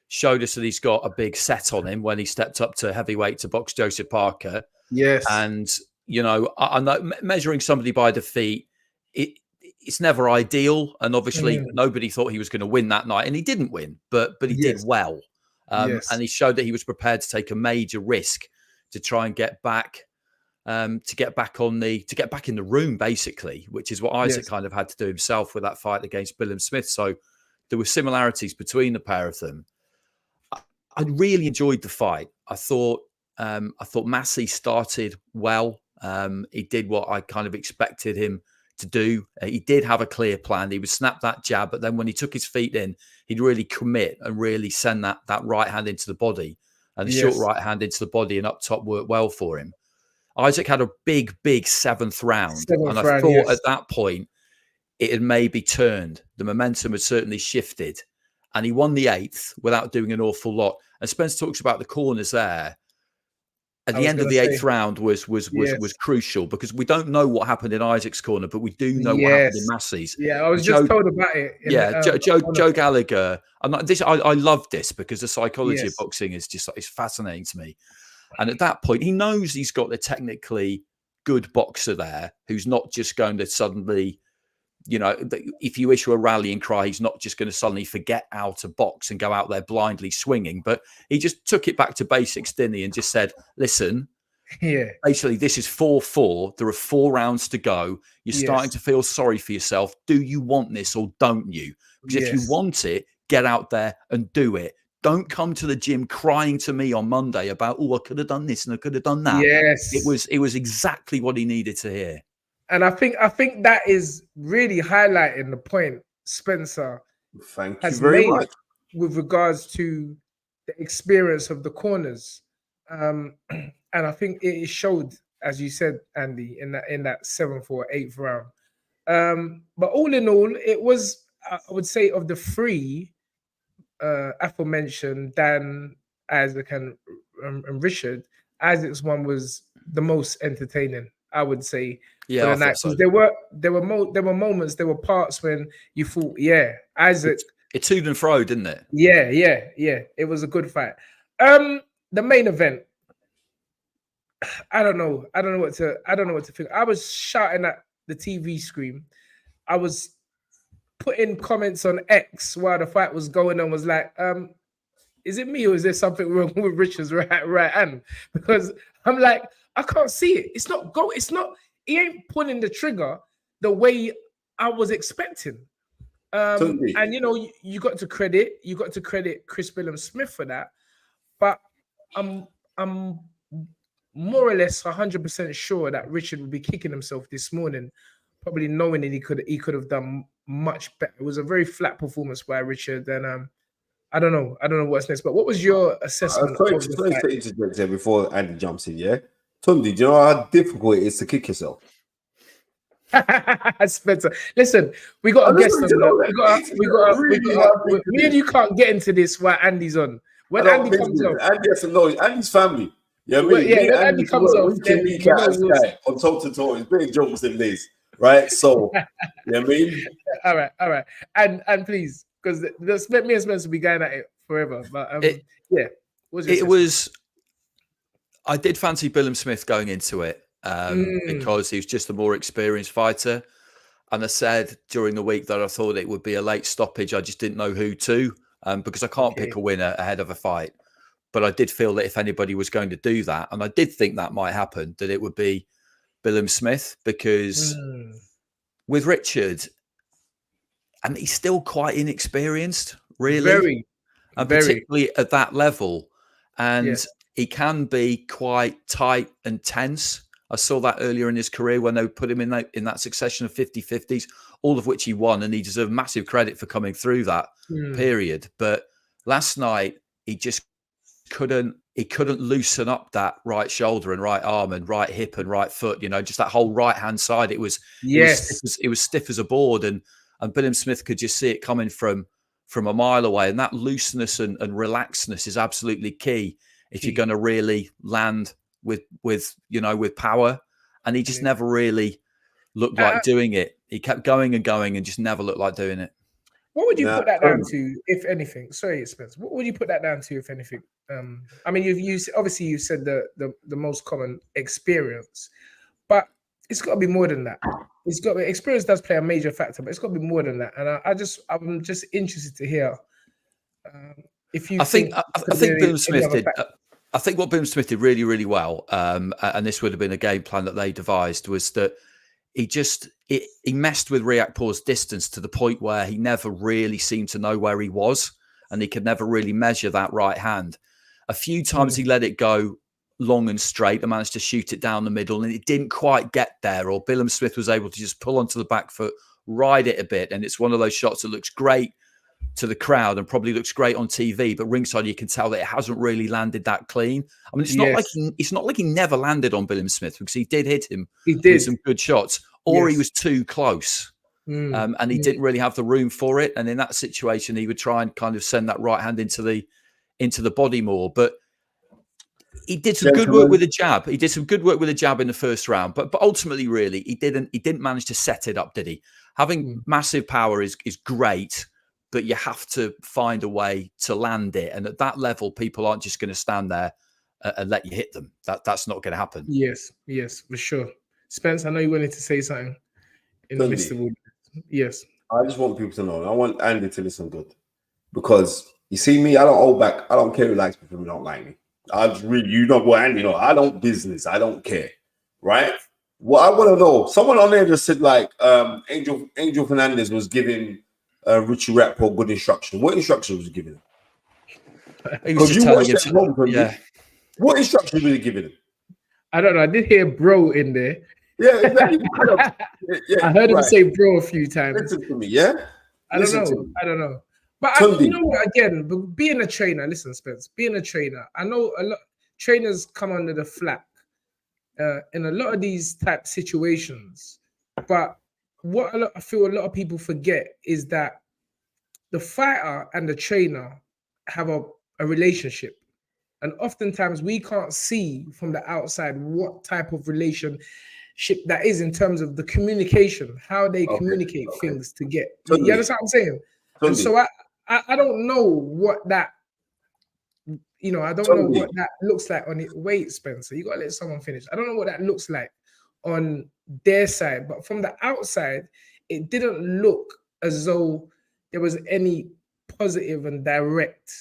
S3: Showed us that he's got a big set on him when he stepped up to heavyweight to box Joseph Parker.
S2: Yes,
S3: and you know, I know measuring somebody by defeat, it's never ideal, and obviously nobody thought he was going to win that night, and he didn't win, but he did well, and he showed that he was prepared to take a major risk to try and get back, to get back in the room, basically, which is what Isaac kind of had to do himself with that fight against Billam Smith. So there were similarities between the pair of them. I really enjoyed the fight. I thought Massey started well. He did what I kind of expected him to do. He did have a clear plan. He would snap that jab, but then when he took his feet in, he'd really commit and really send that right hand into the body, and the short right hand into the body and up top worked well for him. Isaac had a big seventh round, and I thought at that point it had maybe turned. The momentum had certainly shifted, and he won the 8th without doing an awful lot. And Spence talks about the corners there. At the end of the 8th round was crucial because we don't know what happened in Isaac's corner, but we do know what happened in Massey's.
S2: Yeah, I was just told about it.
S3: Joe Gallagher. I love this because the psychology of boxing is just it's fascinating to me. And at that point, he knows he's got a technically good boxer there who's not just going to suddenly, you know, if you issue a rallying cry, he's not just going to suddenly forget how to box and go out there blindly swinging. But he just took it back to basics, didn't he? And just said, listen, basically, this is 4-4. There are 4 rounds to go. You're starting to feel sorry for yourself. Do you want this or don't you? Because if you want it, get out there and do it. Don't come to the gym crying to me on Monday about, oh, I could have done this and I could have done that.
S2: Yes.
S3: It was exactly what he needed to hear.
S2: And I think that is really highlighting the point Spencer has made with regards to the experience of the corners. And I think it showed, as you said, Andy, in that 7th or 8th round. But all in all, it was, I would say, of the 3 aforementioned, Dan, Isaac, and Richard, Isaac's one was the most entertaining, I would say.
S3: Yeah,
S2: so. There were moments, there were parts when you thought, Isaac.
S3: It toed and fro, didn't it?
S2: Yeah. It was a good fight. The main event, I don't know. I don't know what to think. I was shouting at the TV screen. I was putting comments on X while the fight was going on. Was like, is it me or is there something wrong with Richard's right hand? Because I'm like, I can't see it. It's not go. It's not. He ain't pulling the trigger the way I was expecting. And you know, you got to credit Chris Billam Smith for that. But I'm more or less 100% sure that Richard would be kicking himself this morning, probably knowing that he could have done much better. It was a very flat performance by Richard, and I don't know what's next. But what was your assessment?
S1: Sorry to interject there before Andy jumps in. Yeah, Tunde, do you know how difficult it is to kick yourself?
S2: Spencer, listen, we got a guest on. Me and you can't get into this while Andy's on. When Andy comes on,
S1: Andy has to know Andy's family. Yeah,
S2: when Andy comes on,
S1: then we can on toe to toe. It's big jokes and this, right? So, you know what I mean?
S2: All right, and please, because me and Spencer will be going at it forever. But
S3: I did fancy Billam Smith going into it because he was just a more experienced fighter. And I said during the week that I thought it would be a late stoppage. I just didn't know who to because I can't pick a winner ahead of a fight. But I did feel that if anybody was going to do that, and I did think that might happen, that it would be Billam Smith because with Richard, and he's still quite inexperienced, really. Particularly at that level. And he can be quite tight and tense. I saw that earlier in his career when they put him in that succession of 50-50s, all of which he won, and he deserved massive credit for coming through that period. But last night, he just couldn't loosen up that right shoulder and right arm and right hip and right foot, you know, just that whole right hand side. It was stiff as a board, and Billam Smith could just see it coming from a mile away. And that looseness and relaxedness is absolutely key if you're going to really land with power. And he just never really looked like doing it. He kept going and going and just never looked like doing it.
S2: What would you put that down to, if anything? Sorry, Spence. What would you put that down to, if anything? I mean, you said the most common experience, but it's got to be more than that. It's got experience does play a major factor, but it's got to be more than that. And I'm just interested to hear if you. I think
S3: Billam Smith did. I think what Billam Smith did really, really well, and this would have been a game plan that they devised, was that he messed with Riakporhe's distance to the point where he never really seemed to know where he was, and he could never really measure that right hand. A few times he let it go long and straight and managed to shoot it down the middle, and it didn't quite get there, or Billam Smith was able to just pull onto the back foot, ride it a bit, and it's one of those shots that looks great to the crowd and probably looks great on TV, but ringside you can tell that it hasn't really landed that clean. I mean, it's not like he never landed on Billam Smith, because he did hit him with some good shots, or he was too close. And he didn't really have the room for it. And in that situation, he would try and kind of send that right hand into the body more. But he did some good work with a jab. He did some good work with a jab in the first round. But ultimately, really, he didn't manage to set it up, did he? Having massive power is great, but you have to find a way to land it. And at that level, people aren't just going to stand there and let you hit them. That's not going to happen.
S2: Yes, for sure. Spence, I know you wanted to say something in the midst of all. Yes.
S1: I just want people to know. I want Andy to listen good. Because you see me, I don't hold back. I don't care who likes me, who don't like me. I just really, you know what, Andy, I don't business. I don't care. Right? What I want to know, someone on there just said like Angel Fernandez was giving Richie Riakporhe good instruction. What instruction was he giving him?
S3: He was just telling him.
S1: What instruction was he giving him?
S2: I don't know. I did hear bro in there.
S1: Yeah, exactly.
S2: I heard him say bro a few times.
S1: Listen to me, yeah?
S2: I don't know. But you know what, again, being a trainer, listen, Spence, being a trainer, I know a lot trainers come under the flak in a lot of these type situations. But what I feel a lot of people forget is that the fighter and the trainer have a relationship. And oftentimes we can't see from the outside what type of relationship that is in terms of the communication, how they communicate things to get. You understand what I'm saying? And so I don't know what that you know, I don't know
S1: Totally.
S2: what that looks like on it. Wait, Spencer, you gotta let someone finish. I don't know what that looks like on their side, but from the outside, it didn't look as though there was any positive and direct.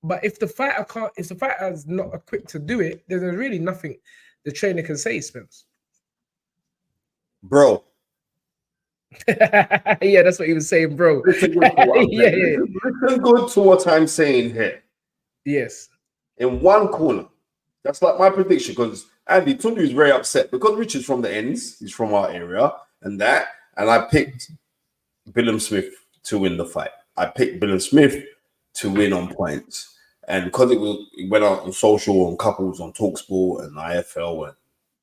S2: But if the fighter can't, if the fighter is not equipped to do it, then there's really nothing the trainer can say, Spence.
S1: Bro.
S2: Yeah, that's what he was saying, bro.
S1: Listen good to what I'm
S2: Yeah,
S1: saying.
S2: yeah.
S1: Listen good to what I'm saying here.
S2: Yes.
S1: In one corner. That's like my prediction, because Andy Tunde is very upset because Richard's from the ends, he's from our area, and I picked Billam Smith to win the fight. I picked Billam Smith to win on points. And because it went out on social, on couples, on TalkSport and IFL and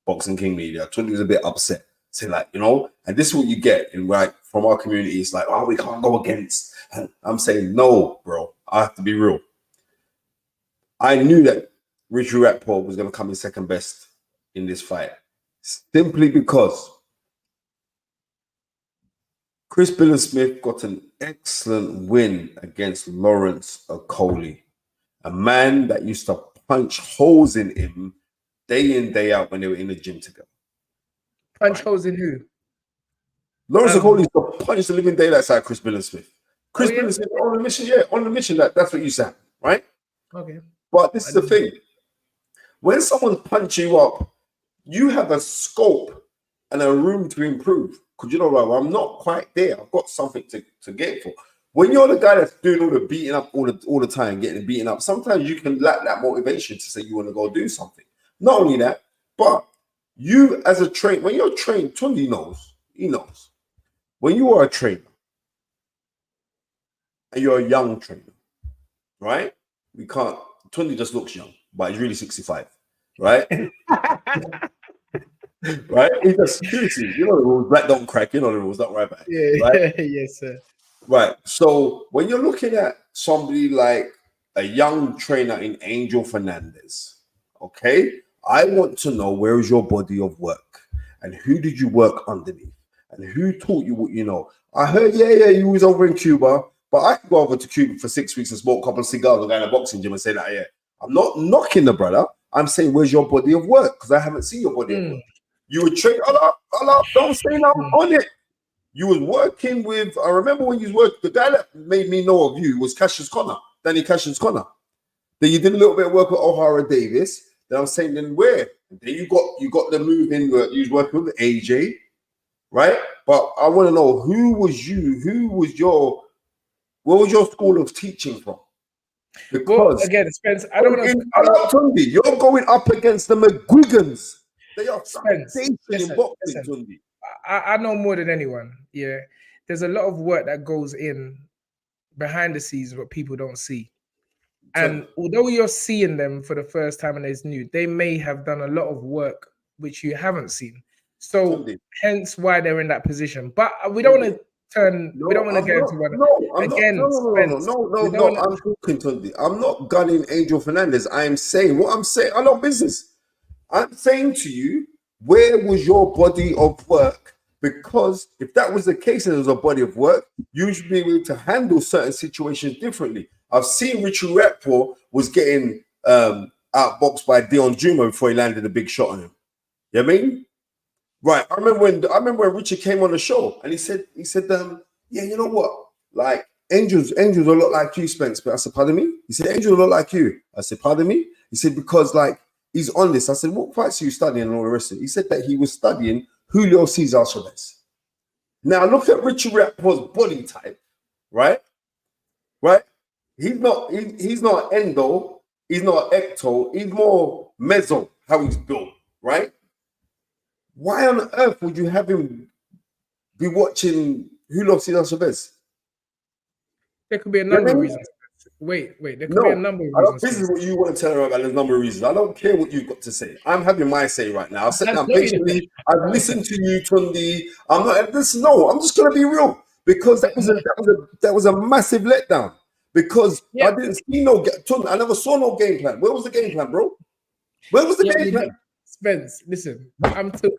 S1: Boxing King Media, Tunde was a bit upset. Say, like, you know, and this is what you get in, like, from our community. It's like, oh, we can't go against. And I'm saying, no, bro, I have to be real. I knew that Riakporhe was going to come in second best in this fight, simply because Chris Billam Smith got an excellent win against Lawrence Okoli, a man that used to punch holes in him day in, day out when they were in the gym together.
S2: Punch holes in who?
S1: Lawrence Okoli used to punch the living daylights out of Chris Billam Smith. Chris Billam Smith on the mission, on the mission, that's what you said, right?
S2: Okay.
S1: But this is the thing. When someone's punching you up, you have a scope and a room to improve. Because you know, right, well, I'm not quite there. I've got something to get for. When you're the guy that's doing all the beating up all the time, getting beaten up, sometimes you can lack that motivation to say you want to go do something. Not only that, but you as a trainer, when you're trained, Tunde knows, he knows. When you are a trainer and you're a young trainer, right? We can't, Tunde just looks young, but he's really 65, right? Right? He's just seriously, you know the rules, black don't crack, you know the rules, don't worry about it.
S2: Yeah,
S1: right?
S2: Yes, sir.
S1: Right. So when you're looking at somebody like a young trainer in Angel Fernandez, okay, I want to know, where is your body of work and who did you work underneath and who taught you what you know. I heard, you was over in Cuba, but I could go over to Cuba for 6 weeks and smoke a couple of cigars and go in a boxing gym and say that, I'm not knocking the brother. I'm saying, where's your body of work? Because I haven't seen your body of work. You would train, don't say I'm on it. You was working with, I remember when you worked, the guy that made me know of you was Cassius Connor, Danny Cassius Connor. Then you did a little bit of work with O'Hara Davis. Then I'm saying, then where? And then you got the move in, you was working with AJ, right? But I want to know, who was you? Where was your school of teaching from? Because
S2: again, Spence, I don't want
S1: to. You're going up against the McGuigans. They are
S2: Spence,
S1: in boxing, Tunde.
S2: I know more than anyone. Yeah, there's a lot of work that goes in behind the scenes what people don't see. And although you're seeing them for the first time and it's new, they may have done a lot of work which you haven't seen. So hence why they're in that position. But we don't want to turn. We don't want to get into one.
S1: No. I'm talking, Tunde. I'm not gunning Angel Fernandez. I'm saying what I'm saying. I know business. I'm saying to you, where was your body of work? Because if that was the case and there was a body of work, you should be able to handle certain situations differently. I've seen Riakporhe was getting outboxed by Dion Juma before he landed a big shot on him. You know what I mean? Right. I remember when Richard came on the show and he said, yeah, you know what? Like angels a lot like you, Spence. But I said, pardon me? He said, angels a lot like you. I said, pardon me? He said, because like he's on this. I said, what fights are you studying and all the rest of it? He said that he was studying Julio Cesar Chavez. Now look at Riakporhe's body type, right? Right? He's not endo, he's not ecto, he's more meso, how he's built, right? Why on earth would you have him be watching Julio Cesar Chavez?
S2: There could be a number of reasons. Wait. There could be a number of reasons.
S1: This is what you want to tell her about. There's a number of reasons. I don't care what you've got to say. I'm having my say right now. I've sat down patiently. I've listened to you, Tunde. I'm just going to be real, because that was a massive letdown. Because I didn't see I never saw no game plan. Where was the game plan, bro? Where was the game plan?
S2: Spence, listen. I'm talking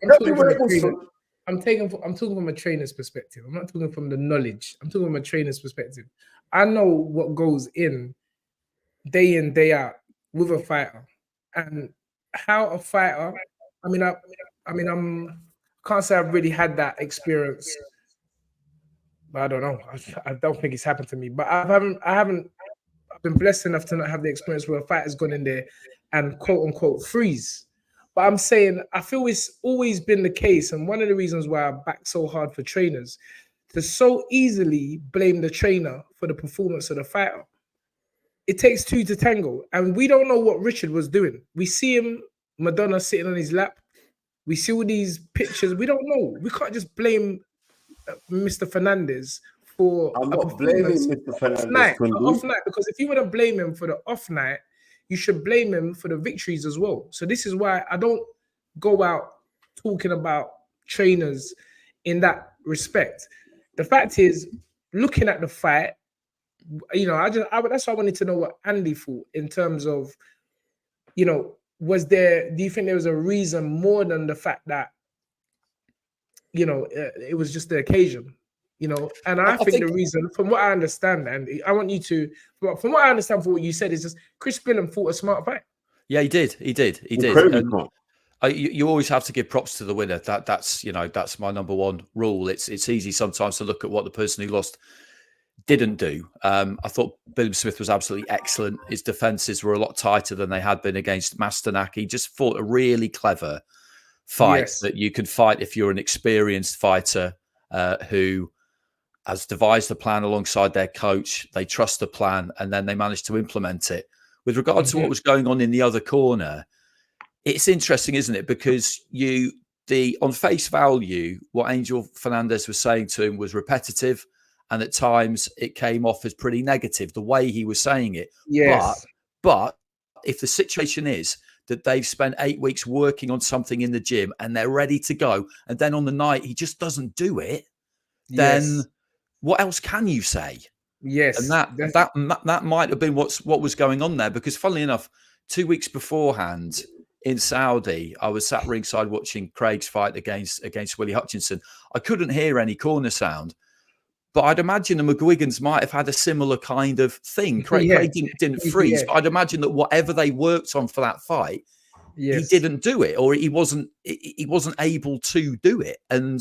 S2: from a trainer's perspective. I'm not talking from the knowledge. I'm talking from a trainer's perspective. I know what goes in day in, day out with a fighter, and how a fighter. I can't say I've really had that experience. But I don't know. I don't think it's happened to me. But I've been blessed enough to not have the experience where a fighter's gone in there and quote unquote freeze. But I'm saying I feel it's always been the case, and one of the reasons why I back so hard for trainers to so easily blame the trainer for the performance of the fighter. It takes two to tango, and we don't know what Richard was doing. We see him, Madonna sitting on his lap. We see all these pictures. We don't know. We can't just blame Mr. Fernandez for
S1: I'm
S2: a
S1: not blaming
S2: performance
S1: Mr.
S2: off
S1: Fernandez,
S2: night,
S1: Tunde.
S2: off night. Because if you want to blame him for the off night, you should blame him for the victories as well. So this is why I don't go out talking about trainers in that respect. The fact is, looking at the fight, you know, that's why I wanted to know what Andy thought in terms of, you know, do you think there was a reason more than the fact that, you know, it was just the occasion, you know? And I think the reason, from what I understand, Andy, I want you to, from what I understand from what you said, is just Chris Billam fought a smart fight.
S3: Yeah, he did.
S1: Incredibly smart.
S3: You always have to give props to the winner. That's my number one rule. It's easy sometimes to look at what the person who lost didn't do. I thought Billam Smith was absolutely excellent. His defenses were a lot tighter than they had been against Masternak. He just fought a really clever fight that you can fight if you're an experienced fighter who has devised a plan alongside their coach. They trust the plan and then they manage to implement it. With regard to what was going on in the other corner, it's interesting, isn't it? Because on face value, what Angel Fernandez was saying to him was repetitive. And at times it came off as pretty negative, the way he was saying it.
S2: Yes.
S3: But if the situation is that they've spent 8 weeks working on something in the gym and they're ready to go, and then on the night he just doesn't do it, then what else can you say?
S2: Yes.
S3: And that might have been what was going on there, because funnily enough, 2 weeks beforehand in Saudi, I was sat ringside watching Craig's fight against Willie Hutchinson. I couldn't hear any corner sound. But I'd imagine the McGuigans might have had a similar kind of thing. Craig didn't freeze, but I'd imagine that whatever they worked on for that fight, he didn't do it, or he wasn't able to do it. And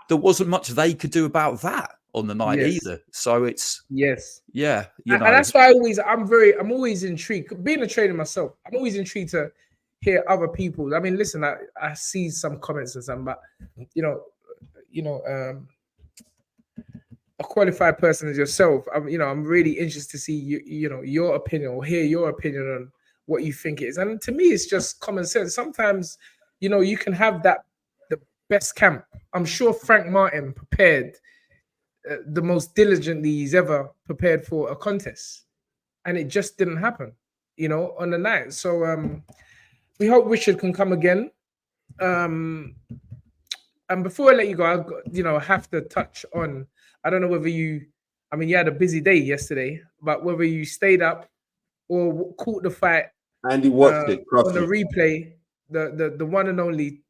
S3: there wasn't much they could do about that on the night either. So it's you know.
S2: And that's why I'm always intrigued. Being a trainer myself, I'm always intrigued to hear other people. I mean, listen, I see some comments and some, but a qualified person as yourself, I'm really interested to see your opinion, or hear your opinion on what you think it is. And to me, it's just common sense. Sometimes, you can have the best camp. I'm sure Frank Martin prepared the most diligently he's ever prepared for a contest, and it just didn't happen, on the night. So we hope Richard can come again. And before I let you go, I have to touch on, I don't know whether you had a busy day yesterday, but whether you stayed up or caught the fight.
S1: Andy watched it
S2: on the replay, the one and only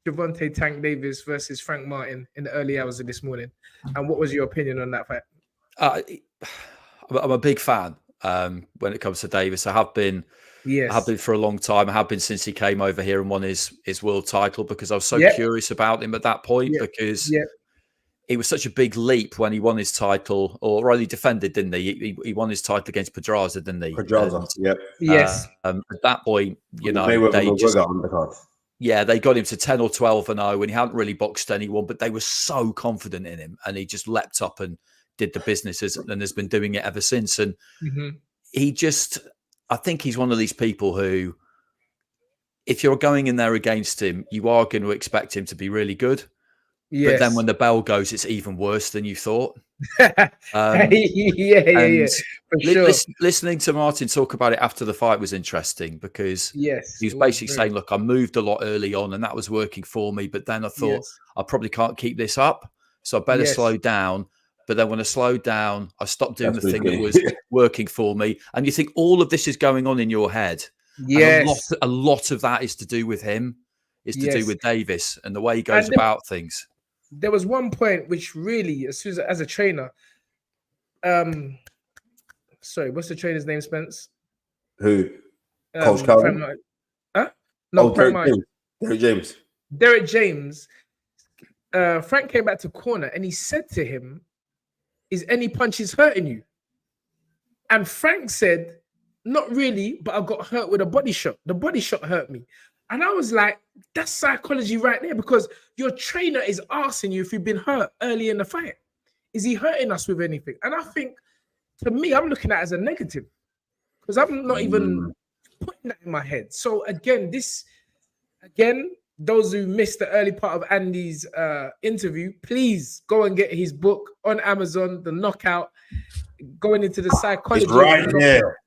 S2: Javonte Tank Davis versus Frank Martin in the early hours of this morning. And what was your opinion on that fight?
S3: I'm a big fan when it comes to Davis. I have been.
S2: Yes.
S3: I have been for a long time. I have been since he came over here and won his world title, because I was so curious about him at that point, because it was such a big leap when he won his title, or only defended, didn't he? He won his title against Pedraza, didn't he?
S1: Pedraza,
S2: yes.
S3: At that point, they got him to 10 or 12-0, and he hadn't really boxed anyone, but they were so confident in him, and he just leapt up and did the business, and has been doing it ever since. And I think he's one of these people who, if you're going in there against him, you are going to expect him to be really good. But then when the bell goes, it's even worse than you thought.
S2: For sure.
S3: Listening to Martin talk about it after the fight was interesting, because he was basically saying, look, I moved a lot early on and that was working for me. But then I thought, I probably can't keep this up, so I better slow down. But then when I slowed down, I stopped doing the thing that was working for me. And you think all of this is going on in your head.
S2: Yes.
S3: And a lot of that is to do with him, is to do with Davis and the way he goes about things.
S2: There was one point which really, as a trainer, sorry, what's the trainer's name, Spence?
S1: Who? Coach Calvin?
S2: Huh? No, Frank Martin.
S1: Derek James.
S2: Derek James. Frank came back to corner and he said to him, "Is any punches hurting you?" And Frank said, "Not really, but I got hurt with a body shot. The body shot hurt me." And I was like, that's psychology right there, because your trainer is asking you if you've been hurt early in the fight. Is he hurting us with anything? And I think, to me, I'm looking at it as a negative, because I'm not even putting that in my head. So again, those who missed the early part of Andy's interview, please go and get his book on Amazon, The Knockout, going into the psychology.
S1: It's right there.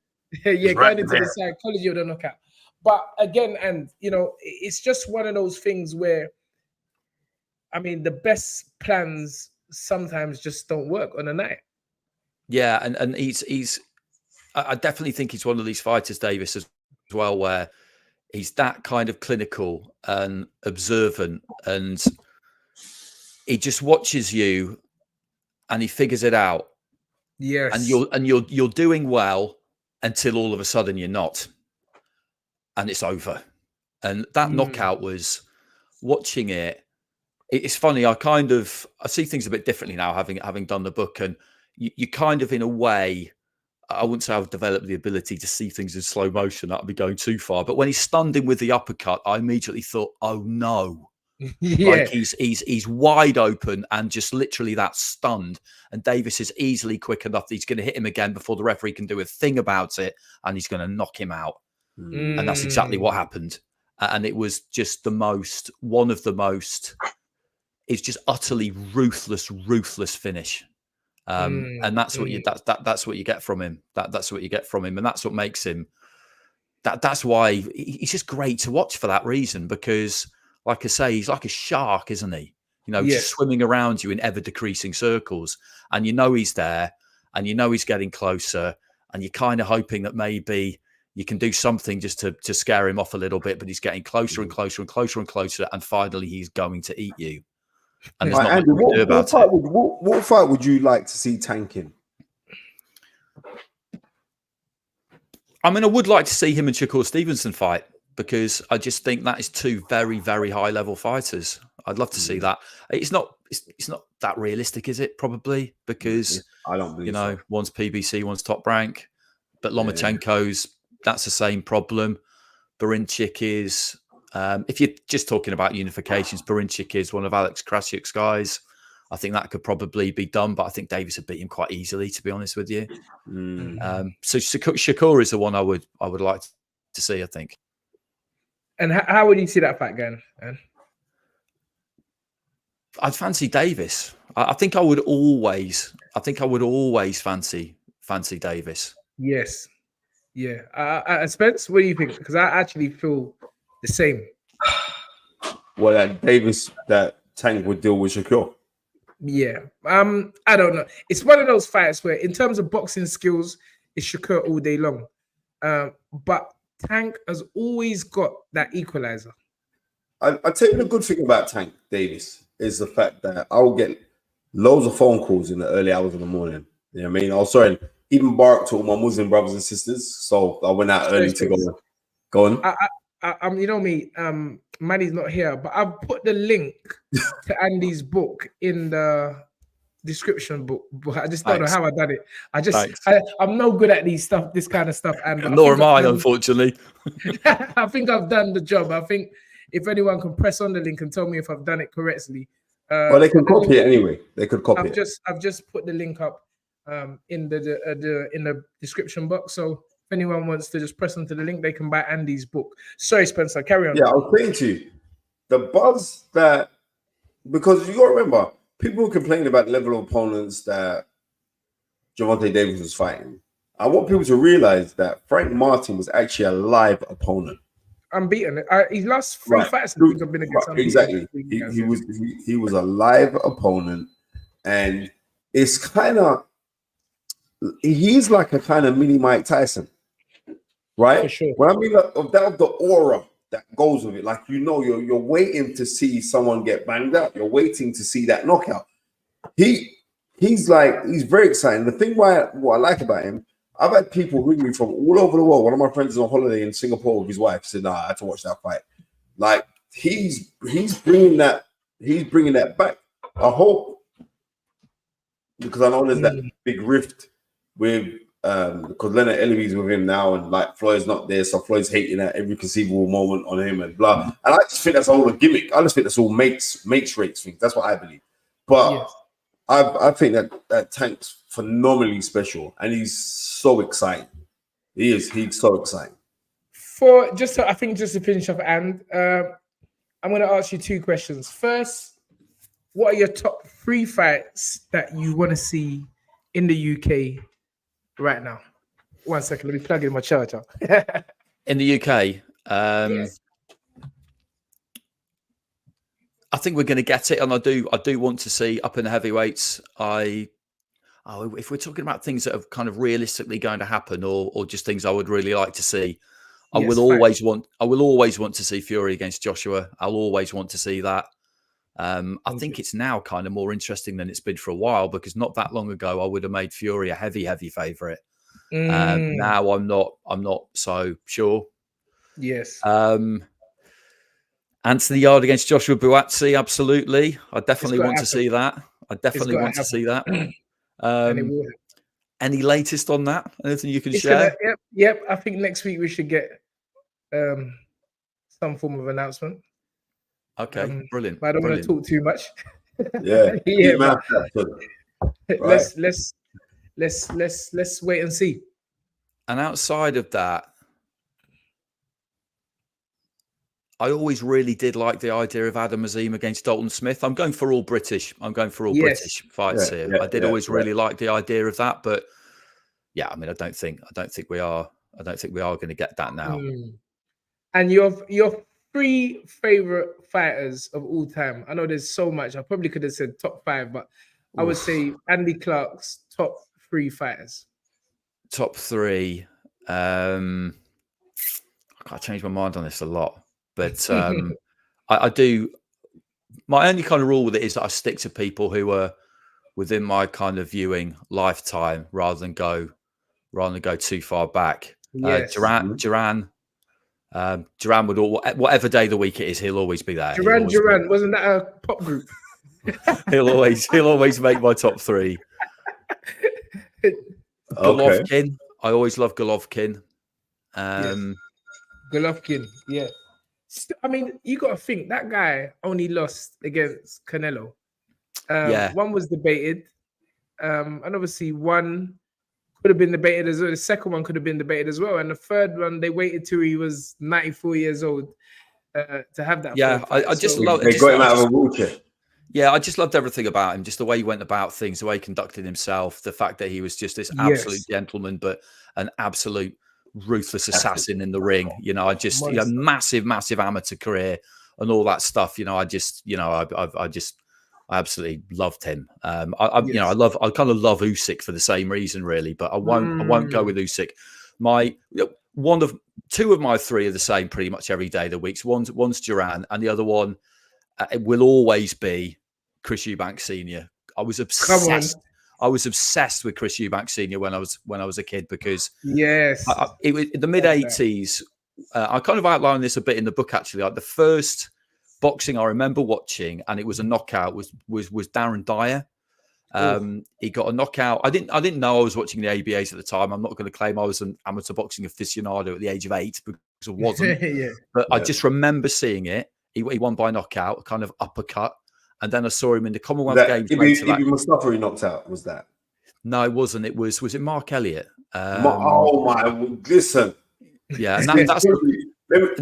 S2: Yeah, going into the psychology of the knockout. But again, and it's just one of those things where, I mean, the best plans sometimes just don't work on a night.
S3: Yeah, and he's I definitely think he's one of these fighters, Davis, as well, where he's that kind of clinical and observant, and he just watches you and he figures it out.
S2: Yes.
S3: And you're doing well until all of a sudden you're not. And it's over. And that knockout was, watching it. It's funny. I see things a bit differently now, having done the book, and you kind of, in a way, I wouldn't say I've developed the ability to see things in slow motion. That would be going too far. But when he stunned him with the uppercut, I immediately thought, "Oh no!"
S2: Yeah.
S3: Like he's wide open and just literally that stunned. And Davis is easily quick enough that he's going to hit him again before the referee can do a thing about it, and he's going to knock him out. And that's exactly what happened. And it was just one of the most. It's just utterly ruthless finish. And that's what that's what you get from him. That's what you get from him, and that's what makes him. That's why he's just great to watch for that reason. Because, like I say, he's like a shark, isn't he? Just swimming around you in ever decreasing circles, and he's there, and he's getting closer, and you're kind of hoping that maybe you can do something just to scare him off a little bit, but he's getting closer and closer and closer and closer, and finally he's going to eat you. And there's not much you can do about it.
S1: What fight would you like to see Tank in?
S3: I mean, I would like to see him and Shakur Stevenson fight, because I just think that is two very, very high level fighters. I'd love to see that. It's not that realistic, is it? Probably, because
S1: I don't believe so.
S3: One's PBC, one's Top Rank, but Lomachenko's that's the same problem. Barinchik is. If you're just talking about unifications, Barinchik is one of Alex Krasiuk's guys. I think that could probably be done, but I think Davis would beat him quite easily, to be honest with you. So Shakur is the one I would like to see, I think.
S2: And how would you see that fight going?
S3: I'd fancy Davis. I think I would always fancy Davis.
S2: Yes. Yeah. Spence, what do you think? Because I actually feel the same.
S1: Well, that Tank would deal with Shakur.
S2: Yeah. I don't know. It's one of those fights where, in terms of boxing skills, it's Shakur all day long. But Tank has always got that equalizer.
S1: I tell you the good thing about Tank Davis is the fact that I will get loads of phone calls in the early hours of the morning. You know what I mean? Also, even bark to all my Muslim brothers and sisters. So I went out early to go on.
S2: You know me, Manny's not here, but I've put the link to Andy's book in the description book. I just don't know how I done it. I'm no good at this kind of stuff. And
S3: nor am I, unfortunately.
S2: I think I've done the job. I think if anyone can press on the link and tell me if I've done it correctly.
S1: Well, they can copy it anyway. They could copy it.
S2: I've just put the link up in the description box. So if anyone wants to just press onto the link, they can buy Andy's book. Sorry, Spencer, carry on.
S1: Yeah, I was saying to you, the buzz that, because you got to remember, people complain about the level of opponents that Javonte Davis was fighting. I want people to realize that Frank Martin was actually a live opponent.
S2: Unbeaten. His last three fights have been against
S1: exactly. He was a live opponent, and it's kind of, he's like a kind of mini Mike Tyson, right?
S2: For sure.
S1: When I mean of the aura that goes with it, like you're waiting to see someone get banged up. You're waiting to see that knockout. He's very exciting. The thing what I like about him, I've had people ring me from all over the world. One of my friends is on holiday in Singapore with his wife. Said, "Nah, I had to watch that fight." Like he's bringing that back. I hope, because I know there's that big rift with because Leonard Ellery's with him now, and like Floyd's not there, so Floyd's hating at every conceivable moment on him and blah. And I just think that's all a gimmick. I just think that's all mates rates things. That's what I believe. But
S2: Yes.
S1: I think that Tank's phenomenally special, and he's so exciting. He's so exciting.
S2: I think just to finish off, and I'm going to ask you two questions. First, what are your top 3 fights that you want to see in the UK right now? 1 second, let me plug in my charger.
S3: In the UK,
S2: Yes.
S3: I think we're going to get it, and I do want to see up in the heavyweights. If we're talking about things that are kind of realistically going to happen, or just things I would really like to see, I will always want to see Fury against Joshua. I'll always want to see that. I think it's now kind of more interesting than it's been for a while, because not that long ago I would have made Fury a heavy favourite. Now I'm not so sure.
S2: Yes.
S3: Anthony Yarde against Joshua Buatsi, absolutely. I definitely want to see that. Any latest on that? Anything you can share?
S2: Yep. I think next week we should get some form of announcement.
S3: Okay, brilliant.
S2: But I don't want to talk too much.
S1: Yeah.
S2: Let's wait and see.
S3: And outside of that, I always really did like the idea of Adam Azim against Dalton Smith. I'm going for all British. British fights here. I did always really like the idea of that, but yeah, I mean, I don't think we are going to get that now.
S2: And your 3 favorite fighters of all time. I know there's so much. I probably could have said top 5, but I would say Andy Clark's top 3 fighters.
S3: Top 3. I change my mind on this a lot. But I do. My only kind of rule with it is that I stick to people who are within my kind of viewing lifetime, rather than go too far back.
S2: Yes.
S3: Duran would whatever day of the week it is, he'll always be there.
S2: Duran wasn't that a pop group?
S3: he'll always make my top 3. Golovkin. I always love Golovkin.
S2: Golovkin, yeah. I mean, you got to think that guy only lost against Canelo. One was debated, and obviously one could have been debated as well. The second one could have been debated as well, and the third one they waited till he was 94 years old to have that.
S3: Yeah, I just love.
S1: They got him out of a wheelchair.
S3: Yeah, I just loved everything about him. Just the way he went about things, the way he conducted himself, the fact that he was just this absolute gentleman, but an absolute ruthless assassin in the ring. You know, massive amateur career and all that stuff. You know, I absolutely loved him. I kind of love Usyk for the same reason, really, but I won't go with Usyk. Two of my 3 are the same pretty much every day of the week. One's Duran, and the other one it will always be Chris Eubank Sr. I was obsessed with Chris Eubank Sr. when I was a kid, because it was in the mid 80s. I kind of outlined this a bit in the book, actually. Like the first boxing I remember watching, and it was a knockout, was Darren Dyer. He got a knockout. I didn't know I was watching the ABAs at the time. I'm not going to claim I was an amateur boxing aficionado at the age of 8, because I wasn't. I just remember seeing it. He won by knockout, kind of uppercut. And then I saw him in the Commonwealth Games.
S1: Ibi Mustafa he knocked out, was that?
S3: No, it wasn't. Was it Mark Elliott?
S1: Listen.
S3: Yeah, and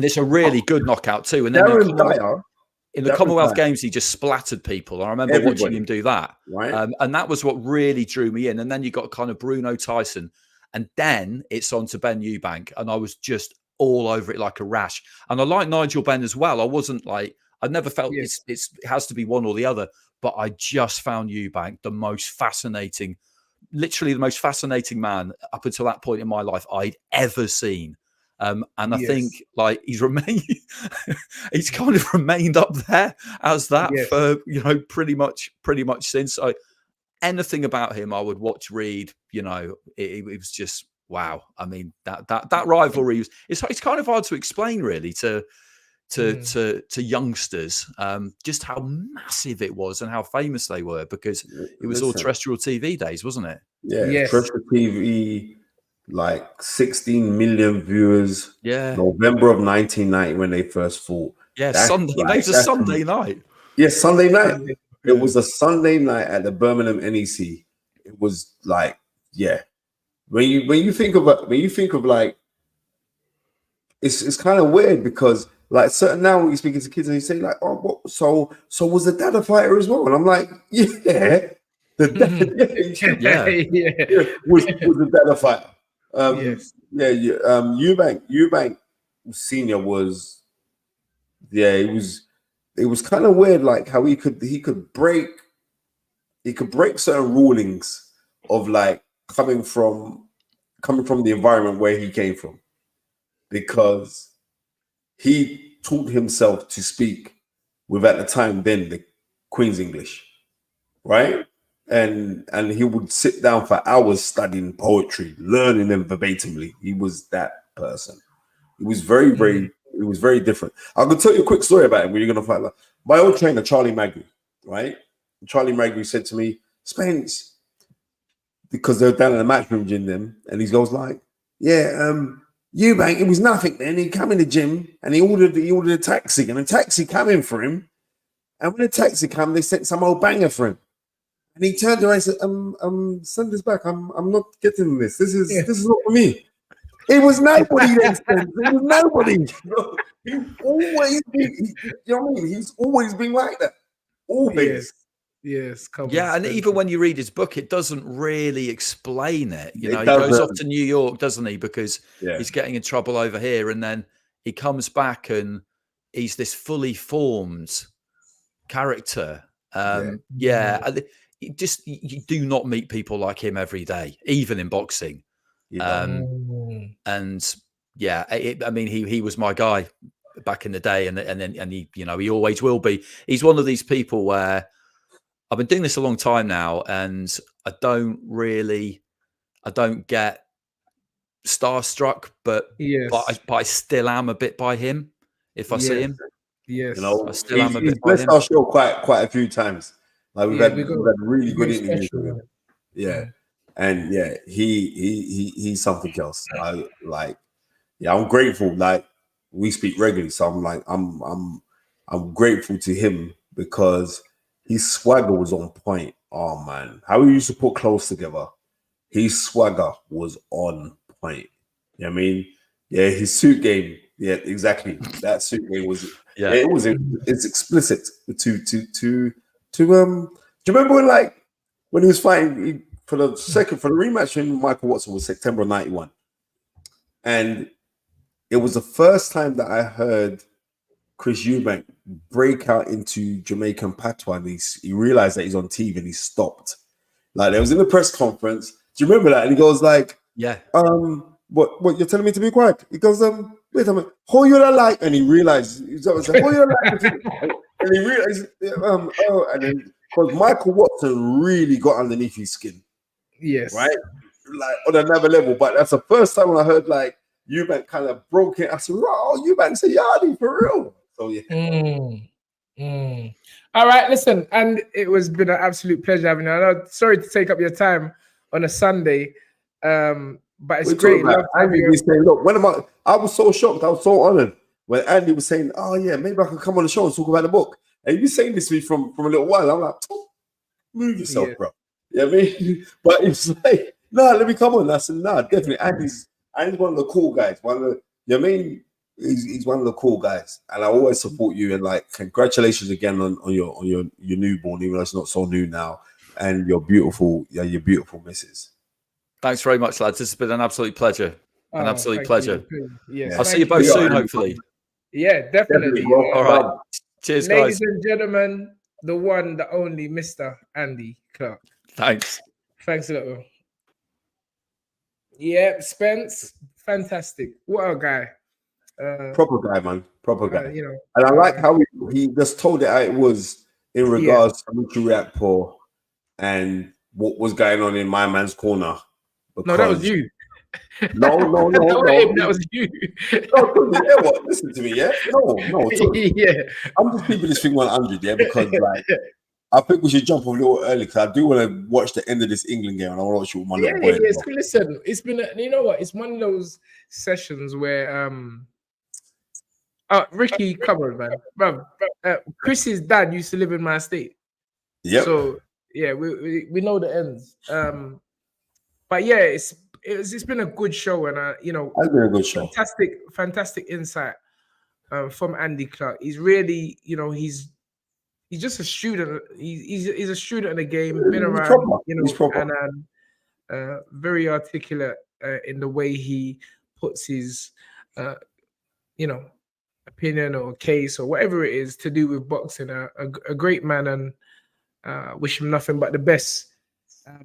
S3: it's a really good knockout too. And then in the Commonwealth Games, he just splattered people. I remember watching him do that.
S1: Right.
S3: And that was what really drew me in. And then you got kind of Bruno Tyson. And then it's on to Ben Eubank. And I was just all over it like a rash. And I like Nigel Benn as well. I wasn't like, I never felt it has to be one or the other, but I just found Eubank the most fascinating, literally the most fascinating man up until that point in my life I'd ever seen. And I think like he's kind of remained up there as that for, pretty much since. Anything about him I would watch, read, it was just, wow. I mean, that rivalry was, it's kind of hard to explain really to youngsters, just how massive it was and how famous they were, because it was all terrestrial TV days, wasn't it?
S1: Yeah,
S2: Yes.
S1: terrestrial TV, like 16 million viewers.
S3: Yeah.
S1: November of 1990 when they first fought.
S3: Yeah, Sunday. That was a Sunday night.
S1: Yes, Sunday night. It was a Sunday night at the Birmingham NEC. It was like, yeah. When you think of like, it's kind of weird because like certain now when you're speaking to kids and you say like, oh, what, so was the dad a fighter as well? And I'm like, yeah, the dad,
S3: yeah.
S1: was the dad a fighter? Yes. Yeah, Eubank Senior was, yeah, it was kind of weird, like how he could break certain rulings of like coming from the environment where he came from, because he taught himself to speak with, at the time then, the Queen's English, right? And he would sit down for hours studying poetry, learning them verbatimly. He was that person. It was very, very, it was very different. I could tell you a quick story about him where you're going to find out. My old trainer, Charlie Magri, right? Charlie Magri said to me, Spence, because they were down in the matchroom gym then, and he goes like, yeah, Eubank, it was nothing then. He came in the gym and he ordered a taxi, and a taxi came in for him. And when the taxi came, they sent some old banger for him. And he turned around and said, send this back. I'm not getting this. This is not for me. It was nobody then. It was nobody. He's always been, you know what I mean? He's always been like that. Always.
S2: Yes.
S3: Yeah, and even when you read his book, it doesn't really explain it. You know, he goes off to New York, doesn't he? Because he's getting in trouble over here, and then he comes back and he's this fully formed character. You do not meet people like him every day, even in boxing. And yeah, I mean, he was my guy back in the day, and he, you know, he always will be. He's one of these people where I've been doing this a long time now, and I don't get starstruck, but I still am a bit by him if I see him.
S1: Yes, you know,
S3: I still am a bit by
S1: blessed
S3: him.
S1: Our show quite a few times. Like we've had really good interviews with him. Yeah. And yeah, he's something else. I'm grateful. Like we speak regularly, so I'm like I'm grateful to him because his swagger was on point. Oh man, how we used to put clothes together. His swagger was on point. You know what I mean? Yeah, his suit game. Yeah, exactly. That suit game was. Yeah, it's explicit to do you remember when he was fighting for the rematch in Michael Watson was September 91, and it was the first time that I heard Chris Eubank break out into Jamaican patois, and he realized that he's on TV and he stopped. Like there was in the press conference. Do you remember that? And he goes like, "Yeah, what you're telling me to be quiet?" He goes, "Wait a minute, who you like?" And he realized he's like, "Who you like?" And he realized, and then because Michael Watson really got underneath his skin, right, like on another level. But that's the first time when I heard like Eubank kind of broke it. I said, "Oh, Eubank's a Yarde for real." So yeah.
S2: All right, listen, and it was been an absolute pleasure having you. I know, sorry to take up your time on a Sunday, but it's great.
S1: Andy was saying, look, I was so shocked, I was so honored when Andy was saying, "Oh yeah, maybe I can come on the show and talk about the book." And he was saying this to me from a little while. I'm like, move yourself, bro. You know what I mean? But it's like, no, let me come on. I said, no, definitely. Andy's one of the cool guys. You know what I mean? He's one of the cool guys, and I always support you. And like, congratulations again on your newborn, even though it's not so new now, and your beautiful missus.
S3: Thanks very much, lads. This has been an absolute pleasure. An absolute pleasure.
S2: Yes,
S3: I'll see you both soon, hopefully.
S2: Yeah, definitely.
S3: All right. Cheers, guys.
S2: Ladies and gentlemen, the one, the only Mr. Andy Clark.
S3: Thanks
S2: a lot. Yeah, Spence, fantastic. What a guy.
S1: Proper guy, man. Proper guy. You know, and I like how he just told it how it was in regards to Riakporhe and what was going on in my man's corner.
S2: No, that was you.
S1: No, no, no,
S2: That
S1: no.
S2: was you.
S1: No, Tunde, you know what? Listen to me, yeah? No, Tunde.
S2: Yeah.
S1: I'm just keeping this thing 100, yeah, because like I think we should jump off a little early because I do want to watch the end of this England game and I want to watch it with my
S2: Yeah,
S1: little
S2: yeah,
S1: boy.
S2: yeah.
S1: as
S2: So
S1: well.
S2: listen, it's been you know what? It's one of those sessions where Ricky, come on, man. Bro, Chris's dad used to live in my state.
S1: Yep.
S2: So yeah, we know the ends. But yeah, it's been a good show, and you know,
S1: That's been a good show.
S2: fantastic insight from Andy Clark. He's really, you know, he's just a student. He's a student in the game, been
S1: He's
S2: around,
S1: proper.
S2: you know,
S1: He's proper.
S2: and very articulate in the way he puts his, you know, opinion or case or whatever it is to do with boxing. A great man, and wish him nothing but the best.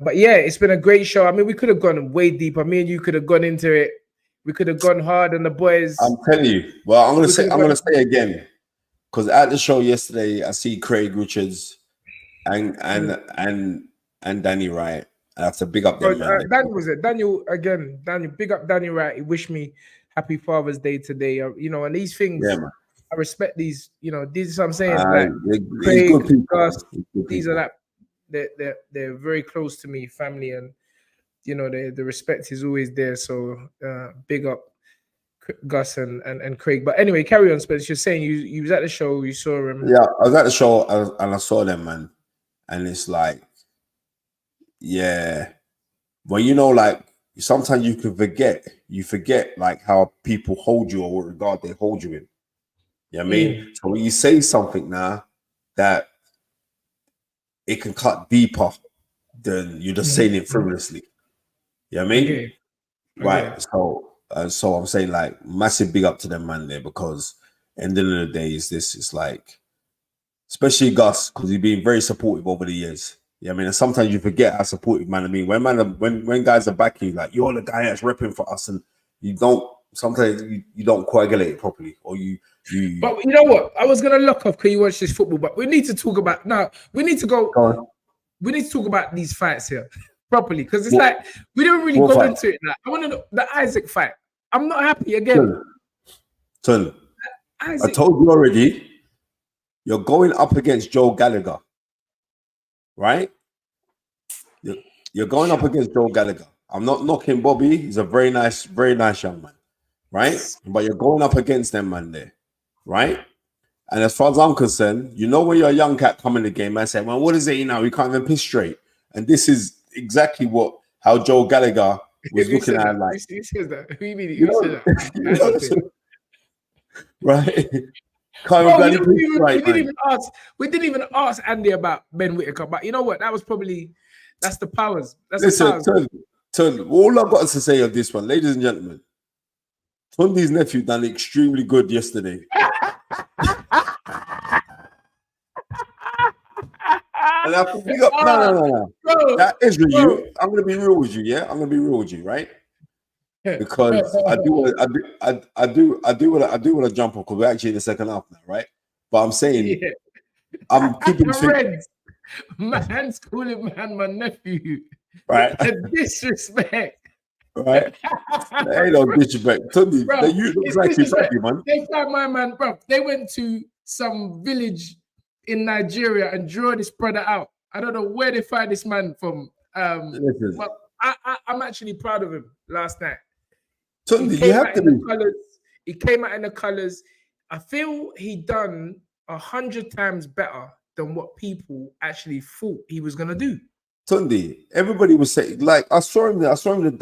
S2: But yeah, it's been a great show. I mean, we could have gone way deeper. Me and you could have gone into it. We could have gone hard on the boys.
S1: I'm telling you. Well, I'm gonna say again, because at the show yesterday, I see Craig Richards and Danny Wright. I have to big up them.
S2: Daniel again. Daniel, big up Danny Wright. He wished me happy Father's Day today. You know, and these things,
S1: Yeah, man.
S2: I respect these. You know, these is what I'm saying.
S1: Like
S2: Craig,
S1: good people.
S2: Gus, these are like they're very close to me, family, and you know the respect is always there. So big up Gus and Craig. But anyway, carry on, Spence. You're saying you was at the show, you saw him.
S1: Yeah, I was at the show and I saw them, man, and it's like, yeah, well, you know, like sometimes you forget like how people hold you or what regard they hold you in. You know what I mean? So when you say something now that it can cut deeper than you're just saying it frivolously. You know what I mean?
S2: Okay.
S1: Right. So I'm saying like massive big up to them, man, there, because at the end of the day it's like, especially Gus, because he's been very supportive over the years. Yeah, I mean, and sometimes you forget how supportive, man. I mean, when guys are backing you, like you're the guy that's repping for us, and you don't sometimes you don't coagulate it properly, or you.
S2: But you know what? I was gonna lock off because you watch this football, but we need to talk about now. We need to go. We need to talk about these fights here properly because it's like we don't really go into it now. I want to know the Isaac fight. I'm not happy again.
S1: Ton. I told you already. You're going up against Joe Gallagher, right? You're going up against Joe Gallagher. I'm not knocking Bobby. He's a very nice young man, right? But you're going up against them, man, there, right? And as far as I'm concerned, you know when you're a young cat coming in the game, man, say, well, what is it, you know, we can't even piss straight. And this is exactly how Joe Gallagher was looking at it like.
S2: Who says that? Who you mean? Who said that?
S1: Right?
S2: We didn't even ask Andy about Ben Whittaker, but you know what? That's the powers.
S1: Listen, Tunde, all I've got to say on this one, ladies and gentlemen, Tunde's nephew done extremely good yesterday. And I can pick up. No. That is with you. I'm gonna be real with you, yeah. I'm gonna be real with you, right? Because I do want to jump off because we're actually in the second half now, right? But I'm saying I'm keeping
S2: man's calling man my nephew,
S1: right?
S2: Disrespect,
S1: right? There ain't no disrespect. Tunde, you look like you, man.
S2: They found my man, bro. They went to some village in Nigeria and draw this brother out. I don't know where they find this man from. But I'm actually proud of him last night.
S1: Tunde, you have to be.
S2: He came out in the colors. I feel he done 100 times better than what people actually thought he was gonna do.
S1: Tunde, everybody was saying, like, I saw him the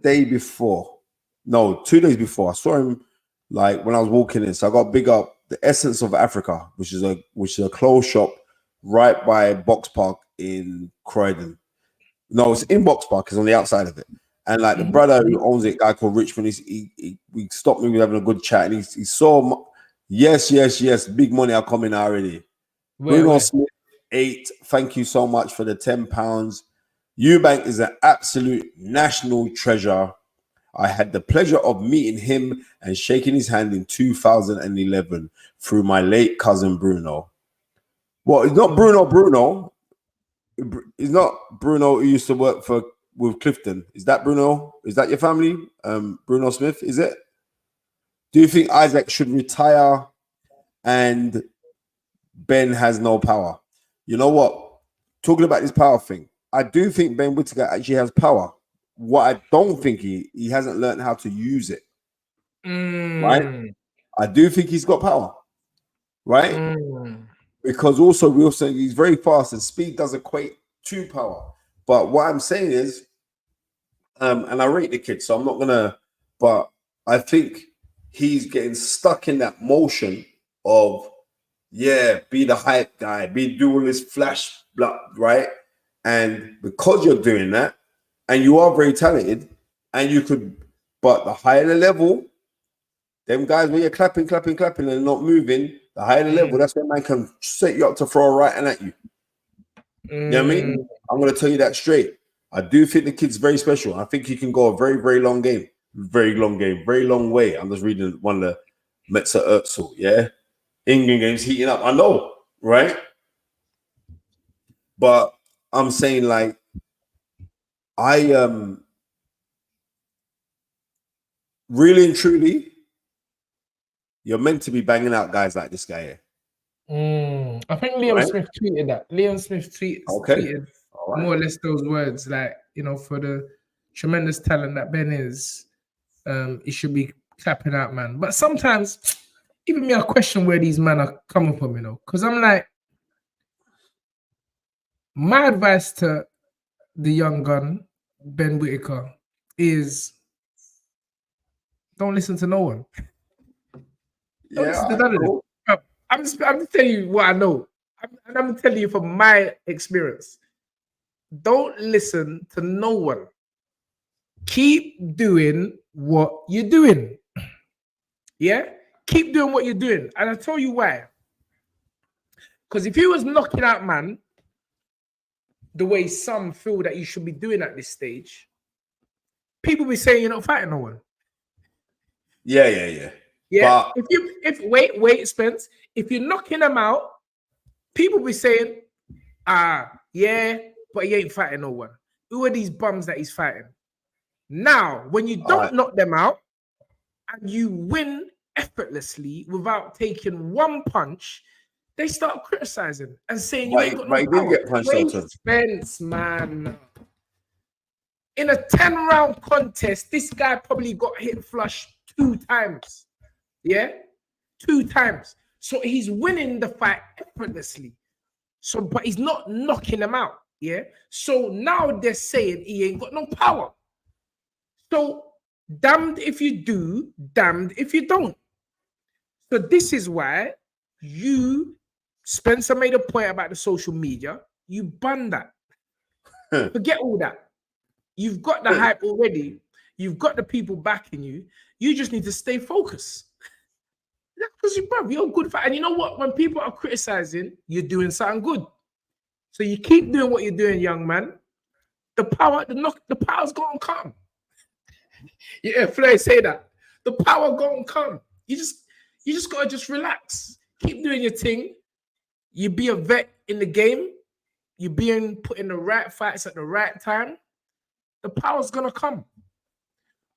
S1: day before. No, 2 days before. I saw him like when I was walking in. So I got big up the Essence of Africa, which is a clothes shop right by Box Park in Croydon. No, it's in Box Park, it's on the outside of it. And like the brother who owns it, a guy called Richmond, he stopped me with having a good chat, and he saw yes, big money are coming already. Bruno Smith, 8. Thank you so much for the £10. Eubank is an absolute national treasure. I had the pleasure of meeting him and shaking his hand in 2011 through my late cousin Bruno. Well, it's not Bruno. It's not Bruno who used to work for with Clifton. Is that Bruno? Is that your family? Bruno Smith, is it? Do you think Isaac should retire and Ben has no power? You know what? Talking about this power thing, I do think Ben Whittaker actually has power. What I don't think he hasn't learned how to use it. Right? I do think he's got power. Right? Because also we're saying he's very fast and speed does equate to power. But what I'm saying is, and I rate the kid, so I'm not gonna, but I think he's getting stuck in that motion of, be the hype guy, be doing this flash, right? And because you're doing that, and you are very talented, and you could, but the higher the level, them guys where you're clapping and not moving, the higher the level, that's when man can set you up to throw a right hand at you. You know what I mean? I'm going to tell you that straight. I do think the kid's very special. I think he can go a very, very long game. Very long game. Very long way. I'm just reading one of the Metzer Ertzl, yeah? England games heating up. I know, right? But I'm saying, like, really and truly, you're meant to be banging out guys like this guy here.
S2: I think Liam Smith tweeted that. Liam Smith tweeted more or less those words, like, you know, for the tremendous talent that Ben is, he should be clapping out, man. But sometimes, even me, I question where these men are coming from, you know, because I'm like, my advice to the young gun, Ben Whittaker, is don't listen to no one. Don't listen to none of them. I'm just telling you what I know. I'm telling you from my experience. Don't listen to no one. Keep doing what you're doing. Yeah? Keep doing what you're doing. And I'll tell you why. Because if you was knocking out, man, the way some feel that you should be doing at this stage, people be saying you're not fighting no one.
S1: Yeah.
S2: Yeah. But wait, Spence. If you're knocking them out, people be saying, yeah, but he ain't fighting no one. Who are these bums that he's fighting? Now, when you don't knock them out and you win effortlessly without taking one punch, they start criticizing and saying you ain't got no power.
S1: Didn't get punched out.
S2: Spence, man. In a 10-round contest, this guy probably got hit flush 2 times. Yeah? 2 times. So he's winning the fight effortlessly. So, but he's not knocking them out. Yeah. So now they're saying he ain't got no power. So damned if you do, damned if you don't. So this is why Spencer made a point about the social media. You ban that. Forget all that. You've got the hype already. You've got the people backing you. You just need to stay focused. Because you're a good fighter. And you know what? When people are criticizing, you're doing something good. So you keep doing what you're doing, young man. The power's gonna come. Yeah, Flair say that. The power gonna come. You just gotta just relax. Keep doing your thing. You be a vet in the game. You're being put in the right fights at the right time. The power's gonna come.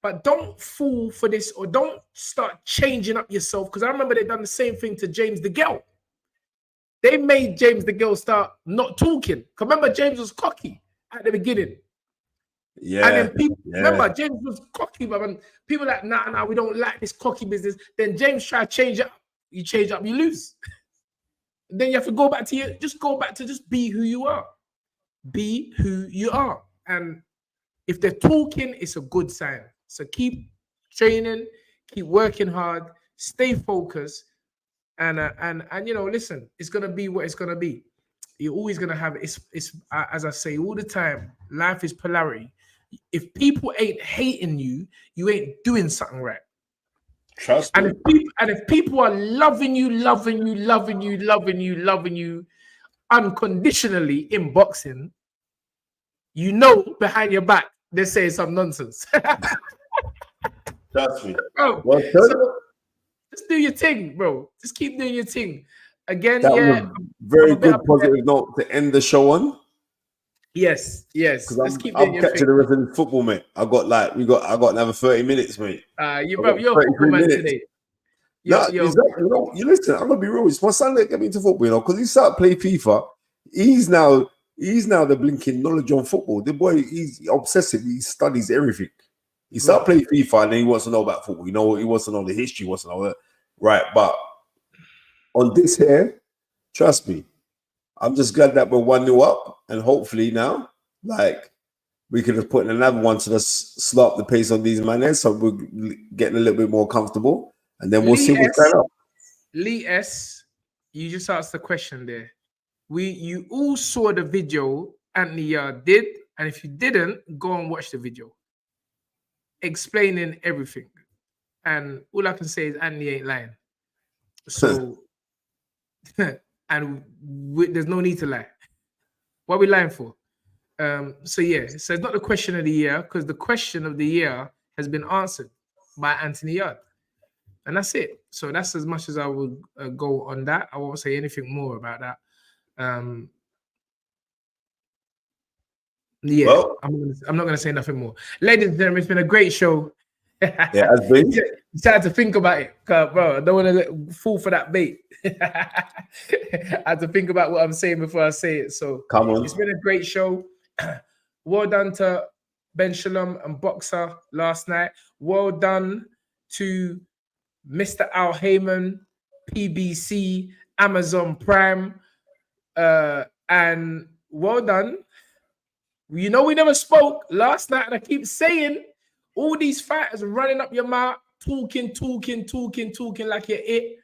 S2: But don't fall for this, or don't start changing up yourself. Because I remember they done the same thing to James DeGale. They made James DeGale start not talking. Because remember, James was cocky at the beginning.
S1: Yeah.
S2: And then people, remember, James was cocky, but when people like, nah, we don't like this cocky business. Then James tried to change it up. You change up, you lose. Then you have to go back to just be who you are. Be who you are. And if they're talking, it's a good sign. So keep training, keep working hard, stay focused, and you know, listen, it's gonna be what it's gonna be. You're always gonna have it's as I say all the time, life is polarity. If people ain't hating you, you ain't doing something right.
S1: Trust me.
S2: And if people are loving you unconditionally in boxing, you know behind your back they're saying some nonsense.
S1: Trust me.
S2: Bro, so just do your thing, bro. Just keep doing your thing. Again,
S1: that was a very good positive note to end the show on.
S2: Yes.
S1: Because
S2: Let's keep
S1: I'm
S2: doing your
S1: catching
S2: thing.
S1: the rest of the football, mate. I got another 30 minutes, mate.
S2: You're
S1: I've got
S2: a football
S1: 33
S2: man
S1: minutes.
S2: today.
S1: No,
S2: You're
S1: exactly. You listen, I'm gonna be real. It's my son that get me into football, because he started playing FIFA. He's now the blinking knowledge on football. The boy, he's obsessive. He studies everything. He started playing FIFA and then he wants to know about football. He wants to know the history, wants to know it. Right. But on this here, trust me, I'm just glad that we're 1-0 up, and hopefully now, like, we could have put another one to just slow up the pace on these men, so we're getting a little bit more comfortable, and then we'll see what's going on.
S2: Lee S, you just asked the question there. You all saw the video Anthony Yarde did, and if you didn't, go and watch the video explaining everything. And all I can say is Anthony ain't lying. So, and there's no need to lie. What are we lying for? So it's not the question of the year, because the question of the year has been answered by Anthony Yarde. And that's it. So that's as much as I will go on that. I won't say anything more about that. Well, I'm not going to say nothing more. Ladies and gentlemen, it's been a great show.
S1: Yeah, it's been.
S2: You had to think about it, bro. I don't want to fall for that bait. I had to think about what I'm saying before I say it. So
S1: come on.
S2: It's been a great show. Well done to Ben Shalom and Boxer last night. Well done to Mr. Al Heyman, PBC, Amazon Prime, and well done. We never spoke last night, and I keep saying all these fighters running up your mouth, talking like you're it.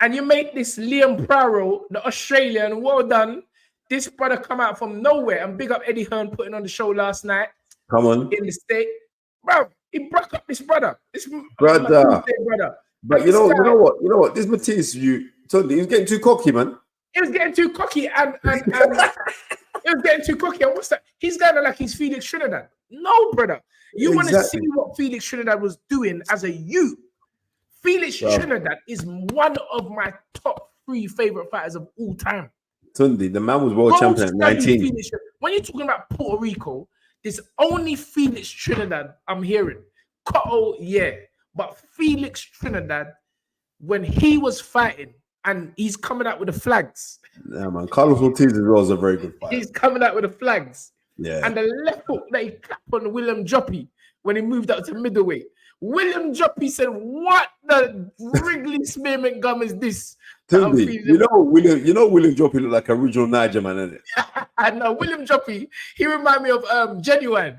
S2: And you make this Liam Praro, the Australian, well done. This brother come out from nowhere, and big up Eddie Hearn putting on the show last night.
S1: Come on.
S2: In the state. Bro, he broke up this brother. This
S1: brother. But you know what? This Matisse, Tunde, he was getting too cocky, man.
S2: He was getting too cocky, and he was getting too cocky. And what's that? He's kind of like he's Felix Trinidad. No, brother. You want to see what Felix Trinidad was doing as a youth. Felix Trinidad is one of my top 3 favorite fighters of all time.
S1: Tunde, the man was world champion at 19.
S2: When you're talking about Puerto Rico, there's only Felix Trinidad I'm hearing. Cotto, yeah. But Felix Trinidad, when he was fighting, and he's coming out with the flags.
S1: Yeah, man. Carlos Ortiz as well is a very good fighter.
S2: He's coming out with the flags.
S1: Yeah.
S2: And the left hook that he clapped on William Joppy when he moved up to middleweight. William Joppy said, "What the Wrigley spearmint gum is this?"
S1: William Joppy looked like a original Niger man, isn't it?
S2: I know William Joppy. He reminded me of Genuine.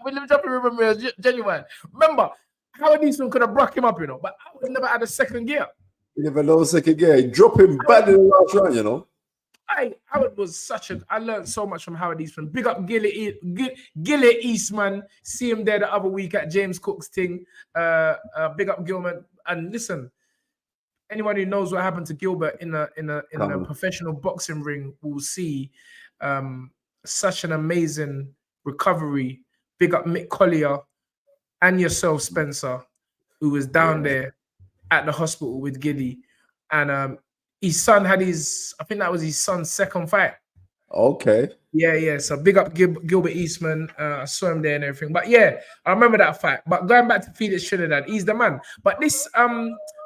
S2: William Joppy reminded me of Genuine. Remember, Howard Eastman could have broke him up, but Howard never had a second gear.
S1: He never had a second gear. He dropped him bad in the last round,
S2: Howard was I learned so much from Howard Eastman. Big up Gillet Eastman. See him there the other week at James Cook's thing. Big up Gilman. And listen, anyone who knows what happened to Gilbert in a professional boxing ring will see such an amazing recovery. Big up Mick Collier and yourself, Spencer, who was down there at the hospital with Gilly. And his son had I think that was his son's second fight.
S1: Okay.
S2: Yeah. So big up Gilbert Eastman. I saw him there and everything. But yeah, I remember that fight. But going back to Felix Trinidad, he's the man. But this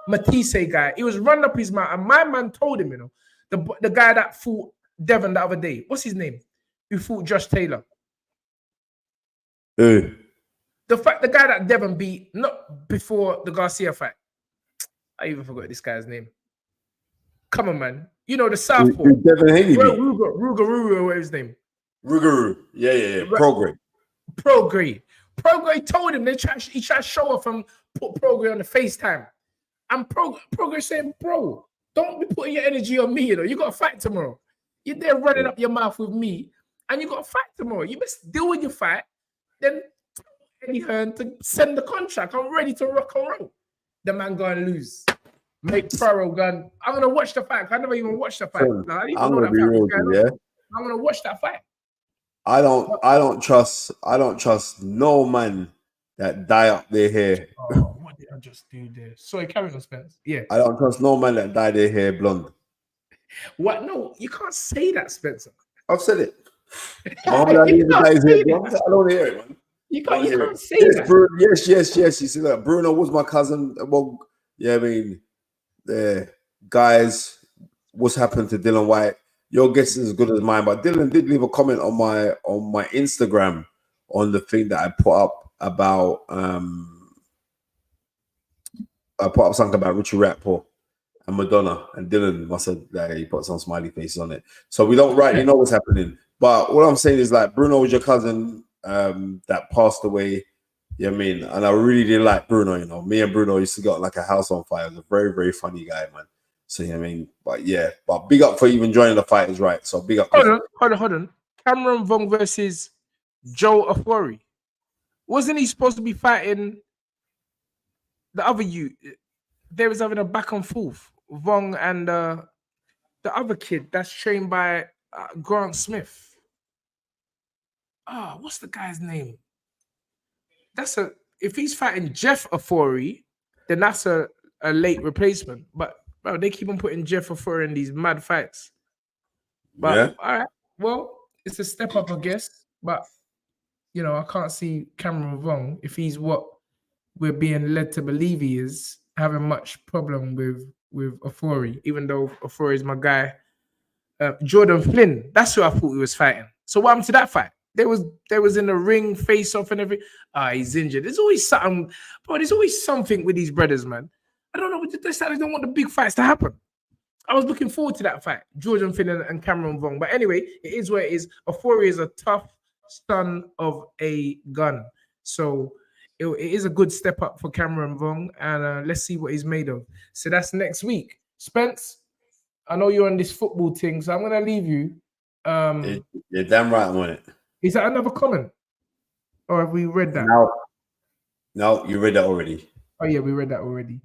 S2: Matisse guy, he was running up his mouth. And my man told him, the guy that fought Devon the other day, what's his name? Who fought Josh Taylor?
S1: The
S2: guy that Devon beat, not before the Garcia fight. I even forgot this guy's name. Come on, man. The Southpaw.
S1: Devin Haney.
S2: Ruger, what's his name?
S1: Ruger. Yeah. Prograde.
S2: Prograde told him he tried to show off and put Prograde on the FaceTime. And Prograde saying, bro, don't be putting your energy on me, You got to fight tomorrow. You're there running up your mouth with me, and you got to fight tomorrow. You best deal with your fight, then Eddie Hearn to send the contract. I'm ready to rock and roll. The man go and lose. Make Praro gun. I'm gonna watch the fight. I never even watched the fight.
S1: I'm gonna be real with you, yeah.
S2: I'm gonna watch that fight.
S1: I don't trust no man that dye up their hair.
S2: Oh, what did I just do there? Sorry, carry on, Spence. Yeah.
S1: I don't trust no man that dye their hair blonde.
S2: What? No, you can't say that, Spencer.
S1: I've said it. Muhammad Ali
S2: You
S1: is the
S2: can't
S1: guy's
S2: say
S1: head, bro.
S2: that.
S1: I don't hear it, man.
S2: You
S1: I don't hear it.
S2: can't say
S1: Yes,
S2: that.
S1: yes. You see that? Bruno was my cousin. Well, yeah, I mean, the guys, what's happened to Dylan White? Your guess is as good as mine. But Dylan did leave a comment on my Instagram on the thing that I put up about I put up something about Richie Riakporhe and Madonna, and Dylan must have he put some smiley faces on it. So we don't rightly know what's happening. But what I'm saying is, like, Bruno was your cousin that passed away. You know what I mean? And I really did like Bruno, you know. Me and Bruno used to get like a house on fire. He was a very, very funny guy, man. So, you know what I mean? But yeah, but big up for even joining the fight is right. So big up.
S2: Hold on. Cameron Vong versus Joe Afori. Wasn't he supposed to be fighting the other you? They was having a back and forth. Vong and the other kid that's trained by Grant Smith. What's the guy's name? If he's fighting Jeff Afori, then that's a late replacement. But bro, they keep on putting Jeff Afori in these mad fights. But
S1: Yeah.
S2: all right, well, it's a step up, I guess. But you know, I can't see Cameron Vong, if he's what we're being led to believe he is, having much problem with Afori, even though Afori is my guy. Jordan Flynn, that's who I thought he was fighting. So what happened to that fight? There was in the ring, face off and everything. He's injured. There's always something, bro. There's always something with these brothers, man. I don't know, but they decided they don't want the big fights to happen. I was looking forward to that fight, Jordan Flynn and Cameron Vong. But anyway, it is where it is. Afori is a tough son of a gun. So it is a good step up for Cameron Vong. And let's see what he's made of. So that's next week. Spence, I know you're on this football thing, so I'm going to leave you.
S1: You're damn right I'm on it.
S2: Is that another comment? Or have we read that?
S1: No, you read that already.
S2: Oh, yeah, we read that already.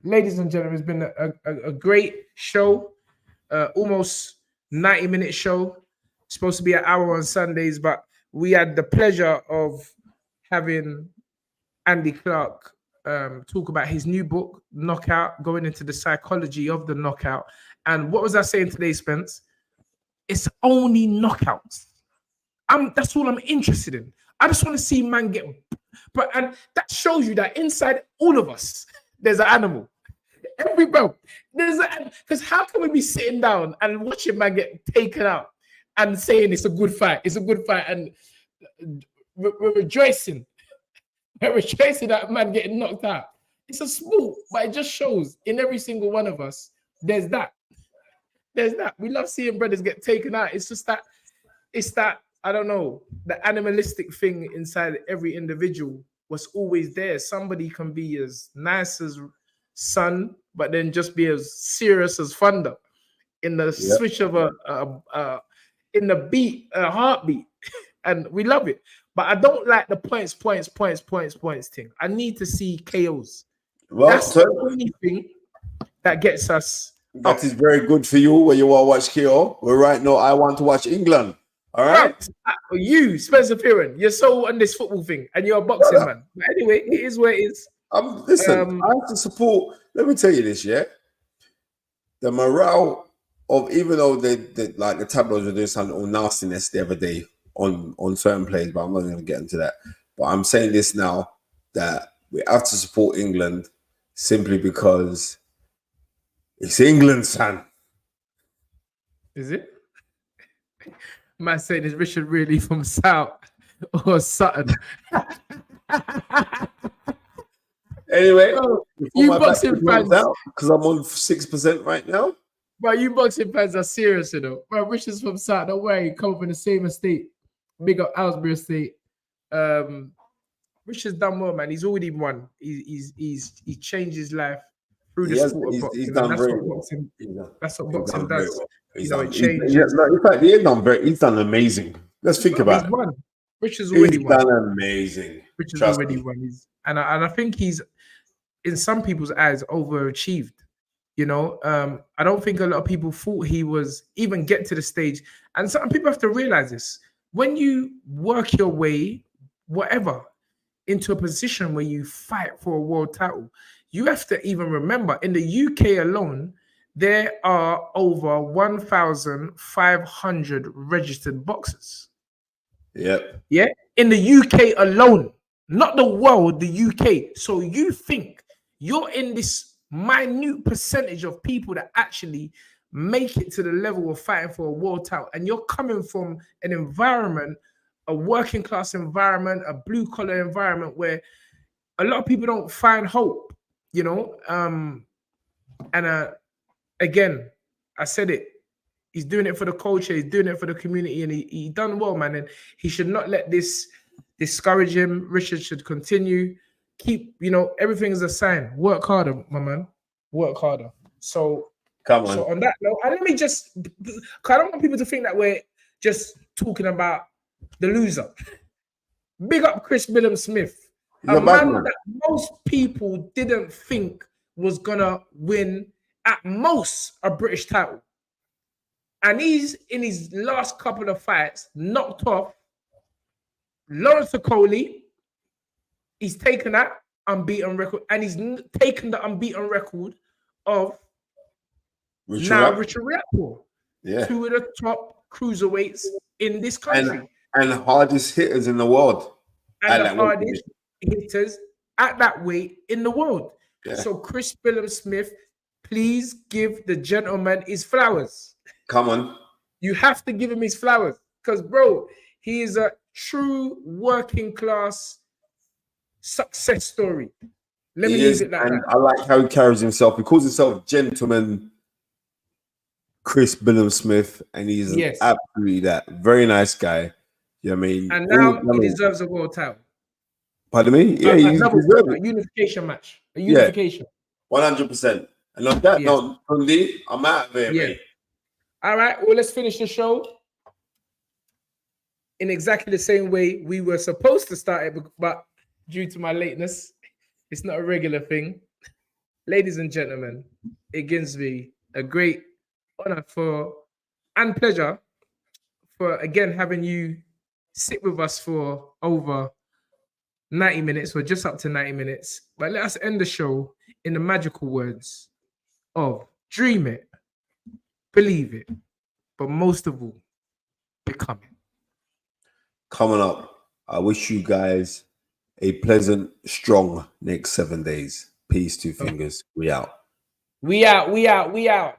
S2: Ladies and gentlemen, it's been a great show. Almost 90-minute show. Supposed to be an hour on Sundays, but we had the pleasure of having Andy Clark talk about his new book, Knockout, going into the psychology of the knockout. And what was I saying today, Spence? It's only knockouts. That's all I'm interested in. I just want to see man get, and that shows you that inside all of us, there's an animal. Because how can we be sitting down and watching man get taken out and saying it's a good fight, and we're rejoicing. We're rejoicing that man getting knocked out. It's a sport, but it just shows in every single one of us, there's that. We love seeing brothers get taken out. It's just that, I don't know, the animalistic thing inside every individual was always there. Somebody can be as nice as Sun, but then just be as serious as Thunder in the switch of in the beat, a heartbeat. And we love it. But I don't like the points thing. I need to see KOs.
S1: Well,
S2: that's the only thing that gets us.
S1: That is very good for you when you want to watch KO. Well, right now, I want to watch England. All right?
S2: You, Spencer Fearon, you're so on this football thing and you're a boxing man. But anyway, it is where it is.
S1: Listen, I have to support. Let me tell you this, yeah? The morale of, even though they like the tabloids were doing some little nastiness the other day on certain plays, but I'm not going to get into that. But I'm saying this now, that we have to support England simply because it's England, son.
S2: Is it? Man saying, is Richard really from South or Sutton?
S1: Anyway,
S2: you boxing fans,
S1: because I'm on 6% right now.
S2: But you boxing fans are serious, you know. Bro, Richard's from South. Don't worry, come from the same estate. Big up Aylesbury Estate. Richard's done well, man. He's already won. He changed his life through the sport of boxing. That's what boxing does.
S1: He's done amazing. Let's think about it.
S2: Won. Richard's already won.
S1: Done amazing.
S2: Richard's already won. And I think he's, in some people's eyes, overachieved. You know, I don't think a lot of people thought he was even get to the stage. And some people have to realize this. When you work your way, whatever, into a position where you fight for a world title, you have to even remember, in the UK alone, there are over 1,500 registered boxers.
S1: Yep.
S2: Yeah, in the UK alone, not the world, the UK. So you think you're in this minute percentage of people that actually make it to the level of fighting for a world title, and you're coming from an environment, a working class environment, a blue collar environment where a lot of people don't find hope, you know. Again, I said it. He's doing it for the culture. He's doing it for the community, and he done well, man. And he should not let this discourage him. Richard should continue. Keep, you know, everything is a sign. Work harder, my man. Work harder. So,
S1: Come on.
S2: So on that note, and let me just, because I don't want people to think that we're just talking about the loser. Big up Chris Billam Smith, a man that most people didn't think was gonna win at most a British title. And he's in his last couple of fights knocked off Lawrence Okoli. He's taken that unbeaten record, and he's taken the unbeaten record of Richard Riakporhe.
S1: Yeah.
S2: Two of the top cruiserweights in this country.
S1: And hardest hitters in the world.
S2: And the hardest hitters at that weight in the world. Yeah. So Chris Billam Smith, please give the gentleman his flowers.
S1: Come on.
S2: You have to give him his flowers. Because, bro, he is a true working class success story. Let me leave it like that.
S1: I like how he carries himself. He calls himself Gentleman Chris Billam Smith, and he's absolutely that. Very nice guy. You know what I mean?
S2: And now he deserves a world title.
S1: Pardon me? Yeah,
S2: he's a unification match. A unification.
S1: 100%. And on that note, Tunde, I'm out of here, mate.
S2: All right, well, let's finish the show in exactly the same way we were supposed to start it, but due to my lateness, it's not a regular thing. Ladies and gentlemen, it gives me a great honor and pleasure for, again, having you sit with us for over 90 minutes, or just up to 90 minutes. But let us end the show in the magical words of dream it, believe it, but most of all, become it.
S1: Coming up, I wish you guys a pleasant, strong next 7 days. Peace, two fingers. We out.
S2: We out.